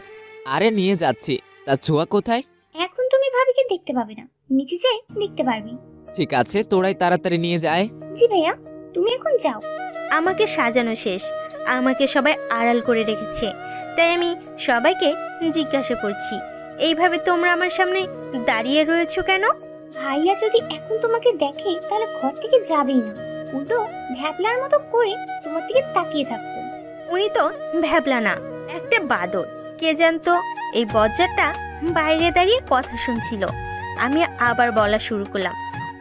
আরে নিয়ে যাচ্ছি, তা ছোঁয়া কোথায়? এখন তুমি ভাবিকে দেখতে পাবে না, নিচে যাই দেখতে পারবি। ঠিক আছে, তোরাই তাড়াতাড়ি নিয়ে যায়। জি ভাইয়া, তুমি এখন যাও। আমাকে সাজানো শেষ। আমাকে সবাই আড়াল করে রেখেছে, তাই আমি সবাইকে জিজ্ঞাসা করছি, এইভাবে তোমরা আমার সামনে দাঁড়িয়ে রয়েছো কেন? ভাইয়া যদি এখন তোমাকে দেখে তাহলে ঘর থেকে যাবেই না, উল্টো ভ্যাবলার মতো করে তোমার দিকে তাকিয়ে থাকতো। উনি তো ভ্যাবলা না, একটা বাদর। কে জানতো এই বজ্জারটা বাইরে দাঁড়িয়ে কথা শুনছিল। আমি আবার বলা শুরু করলাম,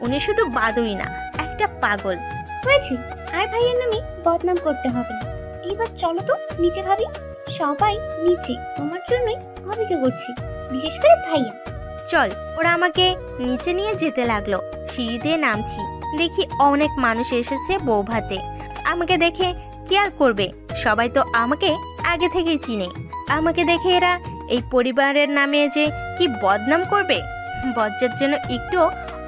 উনি শুধু বাদরই না, একটা পাগল। হয়েছে, আর ভাইয়ের নামে বদনাম করতে হবে না। এবার চলো তো নিচে ভাবি। সবাই নিচে তোমার জন্যই ভাবিকে করছি, বিশেষ করে ভাইয়া। চল। ওরা আমাকে নিচে নিয়ে যেতে লাগলো। সিঁড়ি দিয়ে নামছি, দেখি অনেক মানুষ এসেছে বউ ভাতে। আমাকে দেখে কি আর করবে, সবাই তো আমাকে আগে থেকেই চিনে। আমাকে দেখে এরা এই পরিবারের নামে যে কি বদনাম করবে, বজ্জার জন্য একটুও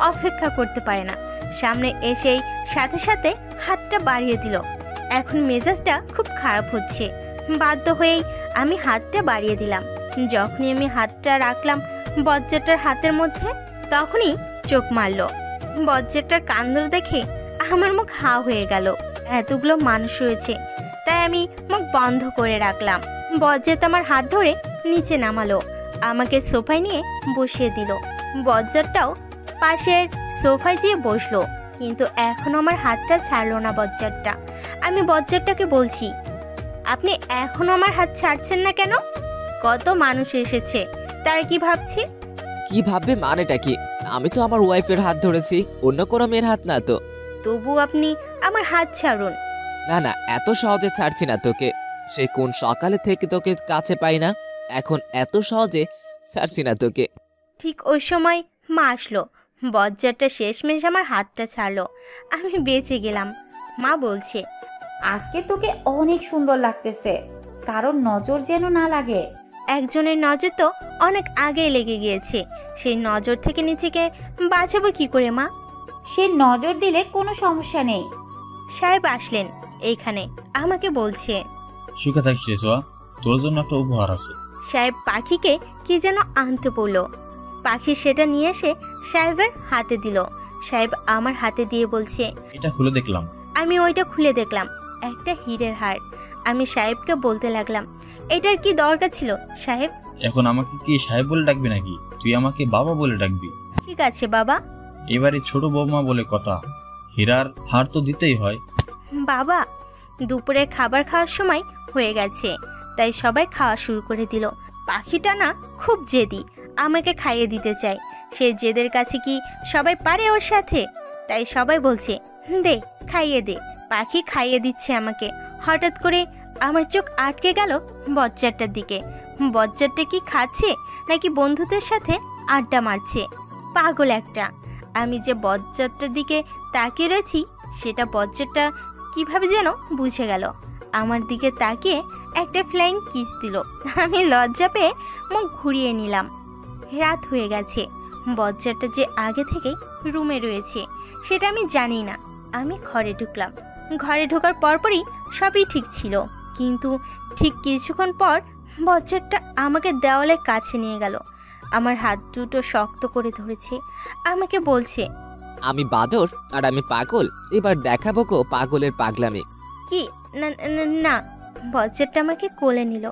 অপেক্ষা করতে পারে না। সামনে এসেই সাথে সাথে হাতটা বাড়িয়ে দিল। এখন মেজাজটা খুব খারাপ হচ্ছে। বাধ্য হয়েই আমি হাতটা বাড়িয়ে দিলাম। যখনই আমি হাতটা রাখলাম বজ্জারটার হাতের মধ্যে, তখনই চোখ মারলো। বজ্জারটার কাণ্ড দেখে আমার মুখ হা হয়ে গেল। এতগুলো মানুষ রয়েছে, তাই আমি মুখ বন্ধ করে রাখলাম। বজ্জাত আমার হাত ধরে নিচে নামালো, আমাকে সোফায় নিয়ে বসিয়ে দিল। বজ্জারটাও পাশের সোফায় যেয়ে বসলো, কিন্তু এখনো আমার হাতটা ছাড়লো না বজ্জারটা। আমি বজ্জারটাকে বলছি, আপনি এখনো আমার হাত ছাড়ছেন না কেন? কত মানুষ এসেছে, তারা কি ভাবছে? কি ভাববে মানেটা কি? আমি তো আমার ওয়াইফের হাত ধরেছি, অন্য কোনো মেয়ের হাত না তো। তবু আপনি আমার হাত ছাড়ুন। না না, এত সহজে ছাড়ছি না তোকে। সে কোন সকালে থেকে তোকে কাছে পাই না, এখন এত সহজে ছাড়ছি না তোকে। ঠিক ওই সময় মা আসলো। বজ্জারটা শেষমেশ আমার হাতটা ছাড়লো, আমি বেঁচে গেলাম। মা বলছে, আজকে তোকে অনেক সুন্দর লাগতেছে, কারণ নজর যেন না লাগে। একজনের নজর তো অনেক আগেই লেগে গিয়েছে, সেই নজর থেকে নিজেকে বাঁচাবো কি করে মা? সে নজর দিলে কোনো সমস্যা নেই। সাহেব আসলেন এইখানে, আমাকে বলছে, সুখে থাকিস রে ছোঁয়া, তোর জন্য একটা উপহার আছে। সাহেব পাখিকে কি যেন আনতে বললো। পাখি সেটা নিয়ে এসে সাহেবের হাতে দিল। সাহেব আমার হাতে দিয়ে বলছে, এটা খুলে দেখলাম। আমি ওইটা খুলে দেখলাম, একটা হীরের হার। আমি সাহেবকে বলতে লাগলাম, এটার কি দরকার ছিল সাহেব? এখন আমাকে কি সাহেব বলে ডাকবি নাকি? তুই আমাকে বাবা বলে ডাকবি। ঠিক আছে বাবা। এবারে ছোট বৌমা বলে কথা, হীরার হার তো দিতেই হয়। বাবা, দুপুরের খাবার খাওয়ার সময় হয়ে গেছে, তাই সবাই খাওয়া শুরু করে দিল। পাখিটা না খুব জেদি, আমাকে খাইয়ে দিতে চায়। সে জেদের কাছে কি সবাই পারে ওর সাথে? তাই সবাই বলছে, দে খাইয়ে দে। পাখি খাইয়ে দিচ্ছে আমাকে। হঠাৎ করে আমার চোখ আটকে গেল বজ্জারটার দিকে। বজ্জারটা কি খাচ্ছে নাকি বন্ধুদের সাথে আড্ডা মারছে? পাগল একটা। আমি যে বজ্জারটার দিকে তাকিয়ে রয়েছি সেটা বজ্জারটা কিভাবে যেন বুঝে গেল। আমার দিকে তাকিয়ে একটা ফ্লাইং কিস দিল। আমি লজ্জা পেয়ে মুখ ঘুরিয়ে নিলাম। রাত হয়ে গেছে। বজ্জারটা যে আগে থেকেই রুমে রয়েছে সেটা আমি জানি না। আমি ঘরে ঢুকলাম। ঘরে ঢোকার পরপরই সবই ঠিক ছিল, কিন্তু ঠিক কিছুক্ষণ পর বজ্জারটা আমাকে দেওয়ালের কাছে নিয়ে গেল। আমার হাত দুটো শক্ত করে ধরেছে। আমাকে বলছে, আমি বাদর আর আমি পাগল, এবার দেখাবো গো পাগলের পাগলামি। কি? না না, না। বজ্জারটা আমাকে কোলে নিল।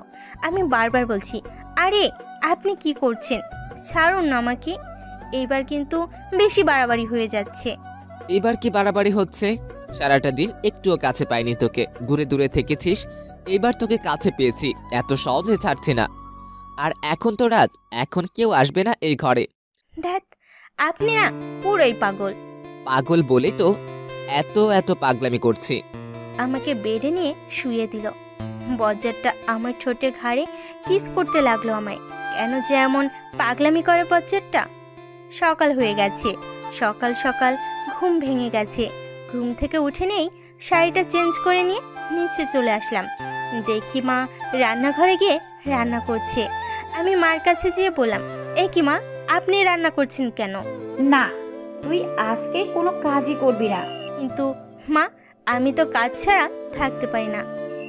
আমি বারবার বলছি, আরে আপনি কি করছেন? ছাড়ুন না আমাকে। এইবার কিন্তু বেশি বাড়াবাড়ি হয়ে যাচ্ছে। এবার কি বাড়াবাড়ি হচ্ছে? সারাটা দিন একটুও কাছে পাইনি তোকে, দূরে দূরে থেকেছিস। এবার তোকে কাছে পেয়েছি, এত সহজে ছাড়ছি না। আর এখন তো রাত, এখন কেউ আসবে না এই ঘরে। ধ্যাত, আপনি না পুরোই পাগল। পাগল বলে তো এত এত পাগলামি করছি। আমাকে বেডে নিয়ে শুয়ে দিল। বজ্জারটা আমার ঠোঁটে ঘাড়ে কিস করতে লাগলো আমায়। কেন যে এমন পাগলামি করে বজ্জারটা? সকাল হয়ে গেছে। সকাল সকাল ঘুম ভেঙে গেছে। ঘুম থেকে উঠে নেই শাড়িটা চেঞ্জ করে নিয়ে নিচে চলে আসলাম। দেখি মা রান্নাঘরে গিয়ে রান্না করছে। আমি মার কাছে যেয়ে বললাম, এ কি মা, আপনি রান্না করছেন কেন? না, তুই আজকে কোনো কাজই করবি না। কিন্তু মা, আমি তো কাজ ছাড়া থাকতে পারি না।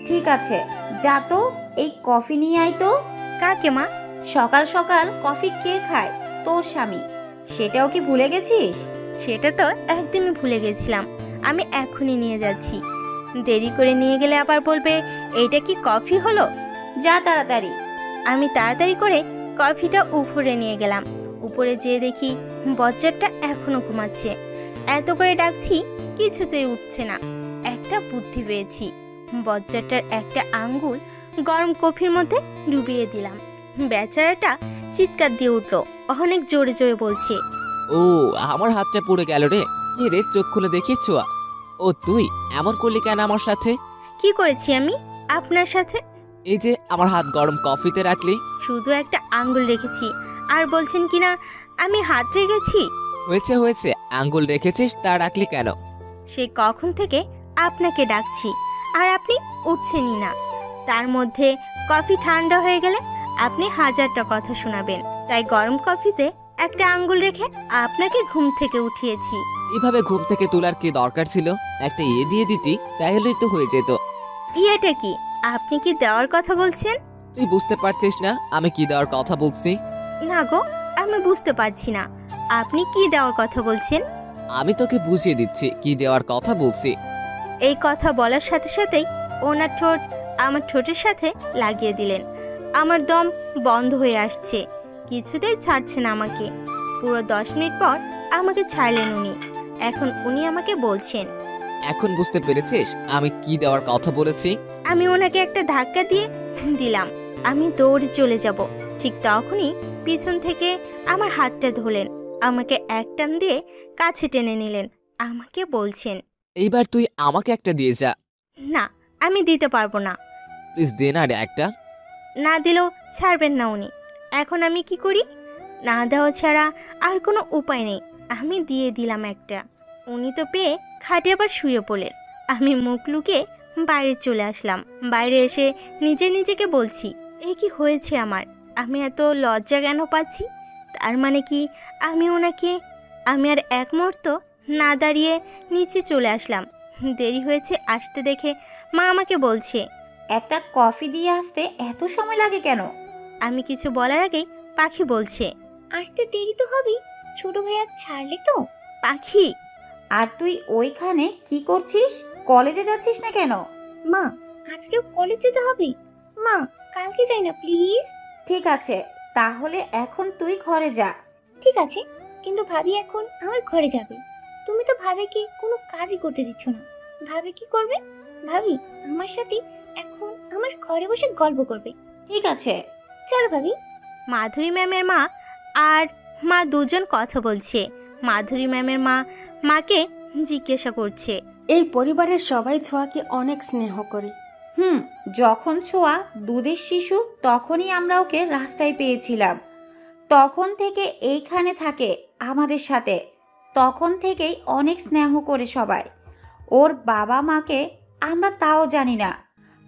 ঠিক আছে, যা তো এই কফি নিয়ে আয় তো। কাকে মা? সকাল সকাল কফি কে খায়? তোর স্বামী। সেটাও কি ভুলে গেছিস? সেটা তো একদমই ভুলে গেছিলাম। আমি এখনই নিয়ে যাচ্ছি। দেরি করে নিয়ে গেলে আবার বলবে এইটা কি কফি হলো। যা তাড়াতাড়ি। আমি তাড়াতাড়ি করে কফিটা উপরে নিয়ে গেলাম। উপরে যেয়ে দেখি বজ্জারটা এখনো ঘুমাচ্ছে। এত করে ডাকছি কিছুতেই উঠছে না। একটা বুদ্ধি পেয়েছি। বজ্জারটার একটা আঙ্গুল গরম কফির মধ্যে ডুবিয়ে দিলাম। বেচারাটা চিৎকার দিয়ে উঠলো, অনেক জোরে জোরে বলছে, ও আমার হাতটা পুড়ে গেল রে। এ রে, চোখ খুলে দেখি ছোঁয়া। ও তুই এমন করলি কেন আমার সাথে? কি করেছি আমি আপনার সাথে? এই যে আমার হাত গরম কফিতে রাখলি। শুধু একটা আঙ্গুল রেখেছি, আর বলছেন কিনা আমি হাত রেখেছি। হয়েছে হয়েছে, আঙ্গুল রেখেছিস, তা রাখলি কেন? সে কখন থেকে আপনাকে ডাকছি আর আপনি উঠছেনই না। তার মধ্যে কফি ঠান্ডা হয়ে গেলে আপনি হাজারটা কথা শোনাবেন। তাই গরম কফিতে একটা আঙ্গুল রেখে আপনাকে ঘুম থেকে উঠিয়েছি। এভাবে ঘুম থেকে তোলার কি দরকার ছিল? একটা ইয়ে দিয়ে দিতি, তাহলেই তো হয়ে যেত। ইয়েটা কি? আপনি কি দেওয়ার কথা বলছেন? তুই বুঝতে পারছিস না আমি কি দেওয়ার কথা বলছি? না গো, আমি বুঝতে পারছি না আপনি কি দেওয়ার কথা বলছেন। আমি তোকে বুঝিয়ে দিচ্ছি কি দেওয়ার কথা বলছি। এই কথা বলার সাথে সাথেই ওনার ঠোঁট আমার ঠোঁটের সাথে লাগিয়ে দিলেন। আমার দম বন্ধ হয়ে আসছে, কিছুতেই ছাড়ছে না আমাকে। পুরো 10 মিনিট পর আমাকে ছাড়লেন উনি। এখন উনি আমাকে বলছেন, এখন বুঝতে পেরেছিস আমি কি দেওয়ার কথা বলেছি? আমি ওনাকে একটা ধাক্কা দিয়ে দিলাম। আমি দৌড়ে চলে যাব, ঠিক তখনই পিছন থেকে আমার হাতটা ধরলেন। আমাকে এক টান দিয়ে কাছে টেনে নিলেন। আমাকে বলছেন, এইবার তুই আমাকে একটা দিয়ে যা। না, আমি দিতে পারবো না। প্লিজ দে না রে একটা। না দিলেও ছাড়বেন না উনি। এখন আমি কি করি? না দেওয়া ছাড়া আর কোনো উপায় নেই। আমি দিয়ে দিলাম একটা। উনি তো পেয়ে খাটে আবার শুয়ে পড়লেন। আমি মুখ লুকিয়ে বাইরে চলে আসলাম। বাইরে এসে নিজে নিজেকে বলছি, এই কি হয়েছে আমার? আমি এত লজ্জা কেন পাচ্ছি? তার মানে কি আমি ওনাকে... আমি আর এক মুহূর্ত না দাঁড়িয়ে নিচে চলে আসলাম। দেরি হয়েছে আসতে দেখে মা আমাকে বলছে, একটা কফি দিয়ে আসতে এত সময় লাগে কেন? আমি কিছু বলার আগেই পাখি বলছে, আসতে দেরি তো হবেই, ছোট ভাইয়া ছাড়লে তো। পাখি, আর তুই ওইখানে কি করছিস? কলেজে যাচ্ছিস না কেন? মা, আজকেও কলেজ যেতে হবে। মা, কালকে যাই না প্লিজ। ঠিক আছে, তাহলে এখন তুই ঘরে যা। ঠিক আছে, কিন্তু ভাবি এখন আমার ঘরে যাবে। তুমি তো ভাবিকে কোনো কাজই করতে দিচ্ছ না। ভাবি কি করবে? ভাবি আমার সাথে এখন আমার ঘরে বসে গল্প করবে। ঠিক আছে, চলো ভাবি। মাধুরী ম্যামের মা আর মা দুজন কথা বলছে। মাধুরী ম্যামের মা মাকে জিজ্ঞাসা করছে, এই পরিবারের সবাই ছোঁয়াকে অনেক স্নেহ করে। যখন ছোঁয়া দুধের শিশু তখনই আমরা ওকে রাস্তায় পেয়েছিলাম। তখন থেকে এইখানে থাকে আমাদের সাথে। তখন থেকেই অনেক স্নেহ করে সবাই। ওর বাবা মাকে আমরা তাও জানি না,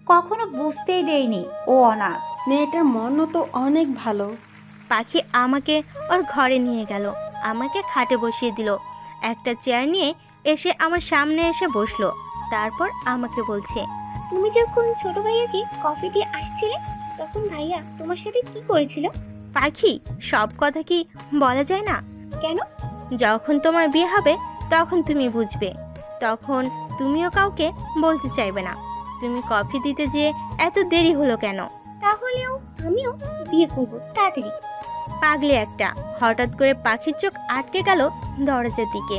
কখনো বুঝতেই দেইনি ও অনাথ। মেয়েটার মনও তো অনেক ভালো। পাখি আমাকে ওর ঘরে নিয়ে গেল। আমাকে খাটে বসিয়ে দিল। একটা চেয়ার নিয়ে এসে আমার সামনে এসে বসলো। তারপর আমাকে বলছে, তুমি যখন ছোট ভাইয়াকে কফি দিয়ে আসছিলে তখন ভাইয়া তোমার সাথে কি করেছিল? পাখি, সব কথা কি বলা যায় না? কেন? যখন তোমার বিয়ে হবে তখন তুমি বুঝবে। তখন তুমিও কাউকে বলতে চাইবে না। তুমি কফি দিতে যেয়ে এত দেরি হলো কেন? তাহলেও আমিও বিয়ে করবো তাড়াতাড়ি। পাগলি একটা। হঠাৎ করে পাখির চোখ আটকে গেল দরজার দিকে।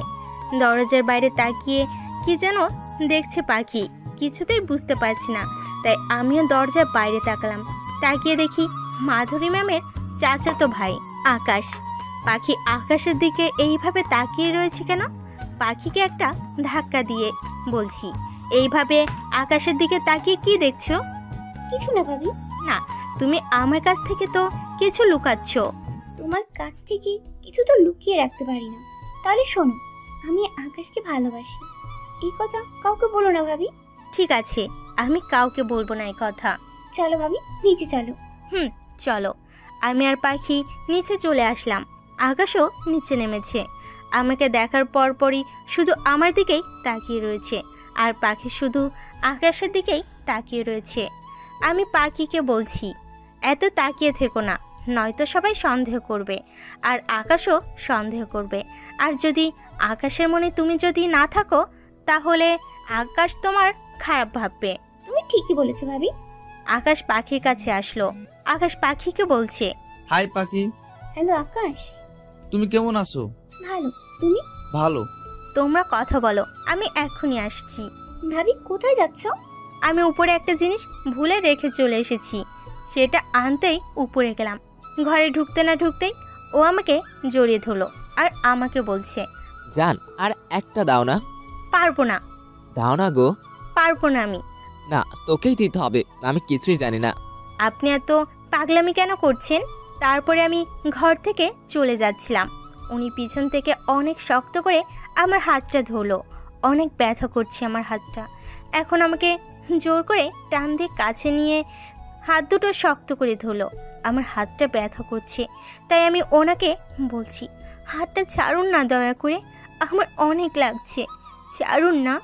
দরজার বাইরে তাকিয়ে কি যেন দেখছে পাখি, কিছুতেই বুঝতে পারছি না। তাই আমিও দরজার বাইরে তাকালাম। তাকিয়ে দেখি মাধুরী ম্যামের চাচাতো ভাই আকাশ। পাখি আকাশের দিকে এইভাবে তাকিয়ে রয়েছে কেন? পাখিকে একটা ধাক্কা দিয়ে বলছি, এইভাবে আকাশের দিকে তাকিয়ে কি দেখছো? কিছু না ভাবি। না, তুমি আমার কাছ থেকে তো কিছু লুকাচ্ছ। তোমার কাছ থেকে কিছু তো লুকিয়ে রাখতে পারি না। তাহলে শোনো, আমি আকাশকে ভালোবাসি। এই কথা কাউকে বলো না ভাবি। ঠিক আছে, আমি কাউকে বলবো না এই কথা। চলো ভাবি, নিচে চলো। চলো। আমি আর পাখি নিচে চলে আসলাম। আকাশও নিচে নেমেছে। আমাকে দেখার পরপরই শুধু আমার দিকেই তাকিয়ে রয়েছে, আর পাখি শুধু আকাশের দিকেই তাকিয়ে রয়েছে। আমি পাখিকে বলছি, এত তাকিয়ে থেকো না, নয়তো সবাই সন্দেহ করবে, আর আকাশও সন্দেহ করবে। আর যদি আকাশের মনে তুমি যদি না থাকো, তাহলে আকাশ তোমার খারাপ ভাববে। তুমি ঠিকই বলেছো ভাবি। আকাশ পাখির কাছে আসলো। আকাশ পাখিকে বলছে, হাই পাখি, হ্যালো আকাশ, তুমি কেমন আছো? ভালো, তুমি? ভালো। তোমরা কথা বলো, আমি এখনই আসছি। ভাবি কোথায় যাচ্ছ? আমি উপরে একটা জিনিস ভুলে রেখে চলে এসেছি, সেটা আনতেই উপরে গেলাম। ঘরে ঢুকতে না ঢুকতেই ও আমাকে জড়িয়ে ধরলো আর আমাকে বলছে, জান আর একটা দাও না। পারবো না। দাও না গো। পারবো না আমি। না, তোকেই দিতে হবে, আমি কিছুই জানি না। আপনি এত পাগলামি কেন করছেন? তারপরে আমি ঘর থেকে চলে যাচ্ছিলাম, উনি পিছন থেকে অনেক শক্ত করে আমার হাতটা ধরলো। অনেক ব্যথা করছে আমার হাতটা। এখন আমাকে জোর করে টান দিয়ে কাছে নিয়ে হাত দুটো শক্ত করে ধরলো। আমার হাতটা ব্যথা করছে, তাই আমি ওনাকে বলছি, হাতটা ছাড়ুন না দয়া করে, আমার অনেক লাগছে, ছাড়ুন না।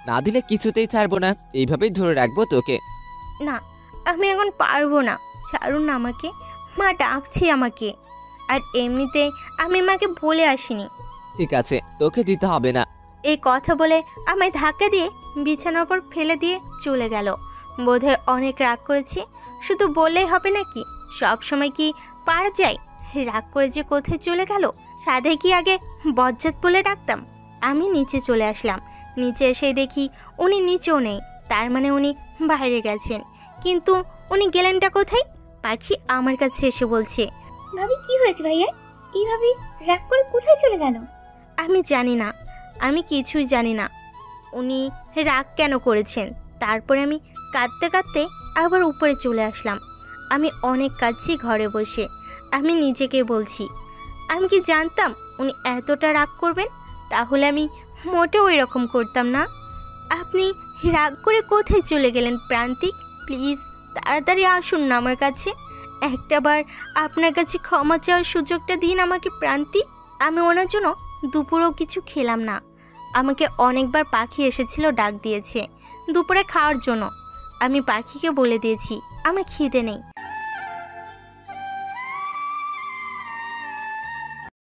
না দিলে কিছুতেই ছাড়বো না, এইভাবেই ধরে রাখবো তোকে। না, আমি এখন পারবো না, ছাড়ুন না আমাকে, মা ডাকছে আমাকে। আর এমনিতে আমি মাকে বলে আসিনি। ঠিক আছে, তোকে দিতে হবে না। এই কথা বলে আমায় ধাক্কা দিয়ে বিছানার উপর ফেলে দিয়ে চলে গেল। বোধহয় অনেক রাগ করেছে। শুধু বললেই হবে নাকি? সব সময় কি পারা যায়? রাগ করে যে কোথায় চলে গেল? সাধে কি আগে বজ্জাত বলে ডাকতাম? আমি নিচে চলে আসলাম। নিচে এসেই দেখি উনি নিচেও নেই, তার মানে উনি বাইরে গেছেন। কিন্তু উনি গেলেনটা কোথায়? পাখি আমার কাছে এসে বলছে, ভাবি কি হয়েছে ভাইয়ার? এইভাবে রাগ করে কোথায় চলে গেল? আমি জানি না, আমি কিছুই জানি না উনি রাগ কেন করেছেন। তারপরে আমি কাঁদতে কাঁদতে আবার উপরে চলে আসলাম। আমি অনেক কাঁদছি ঘরে বসে। আমি নিজেকে বলছি, আমি কি জানতাম উনি এতটা রাগ করবেন? তাহলে আমি মোটেও এরকম করতাম না। আপনি রাগ করে কোথায় চলে গেলেন প্রান্তিক? প্লিজ তাড়াতাড়ি আসুন না আমার কাছে। একটাবার আপনার কাছে ক্ষমা চাওয়ার সুযোগটা দিন আমাকে প্রান্তিক। আমি ওনার জন্য দুপুরেও কিছু খেলাম না। আমাকে অনেকবার পাখি এসেছিল, ডাক দিয়েছে দুপুরে খাওয়ার জন্য। আমি পাখিকে বলে দিয়েছি আমার খিদে নেই,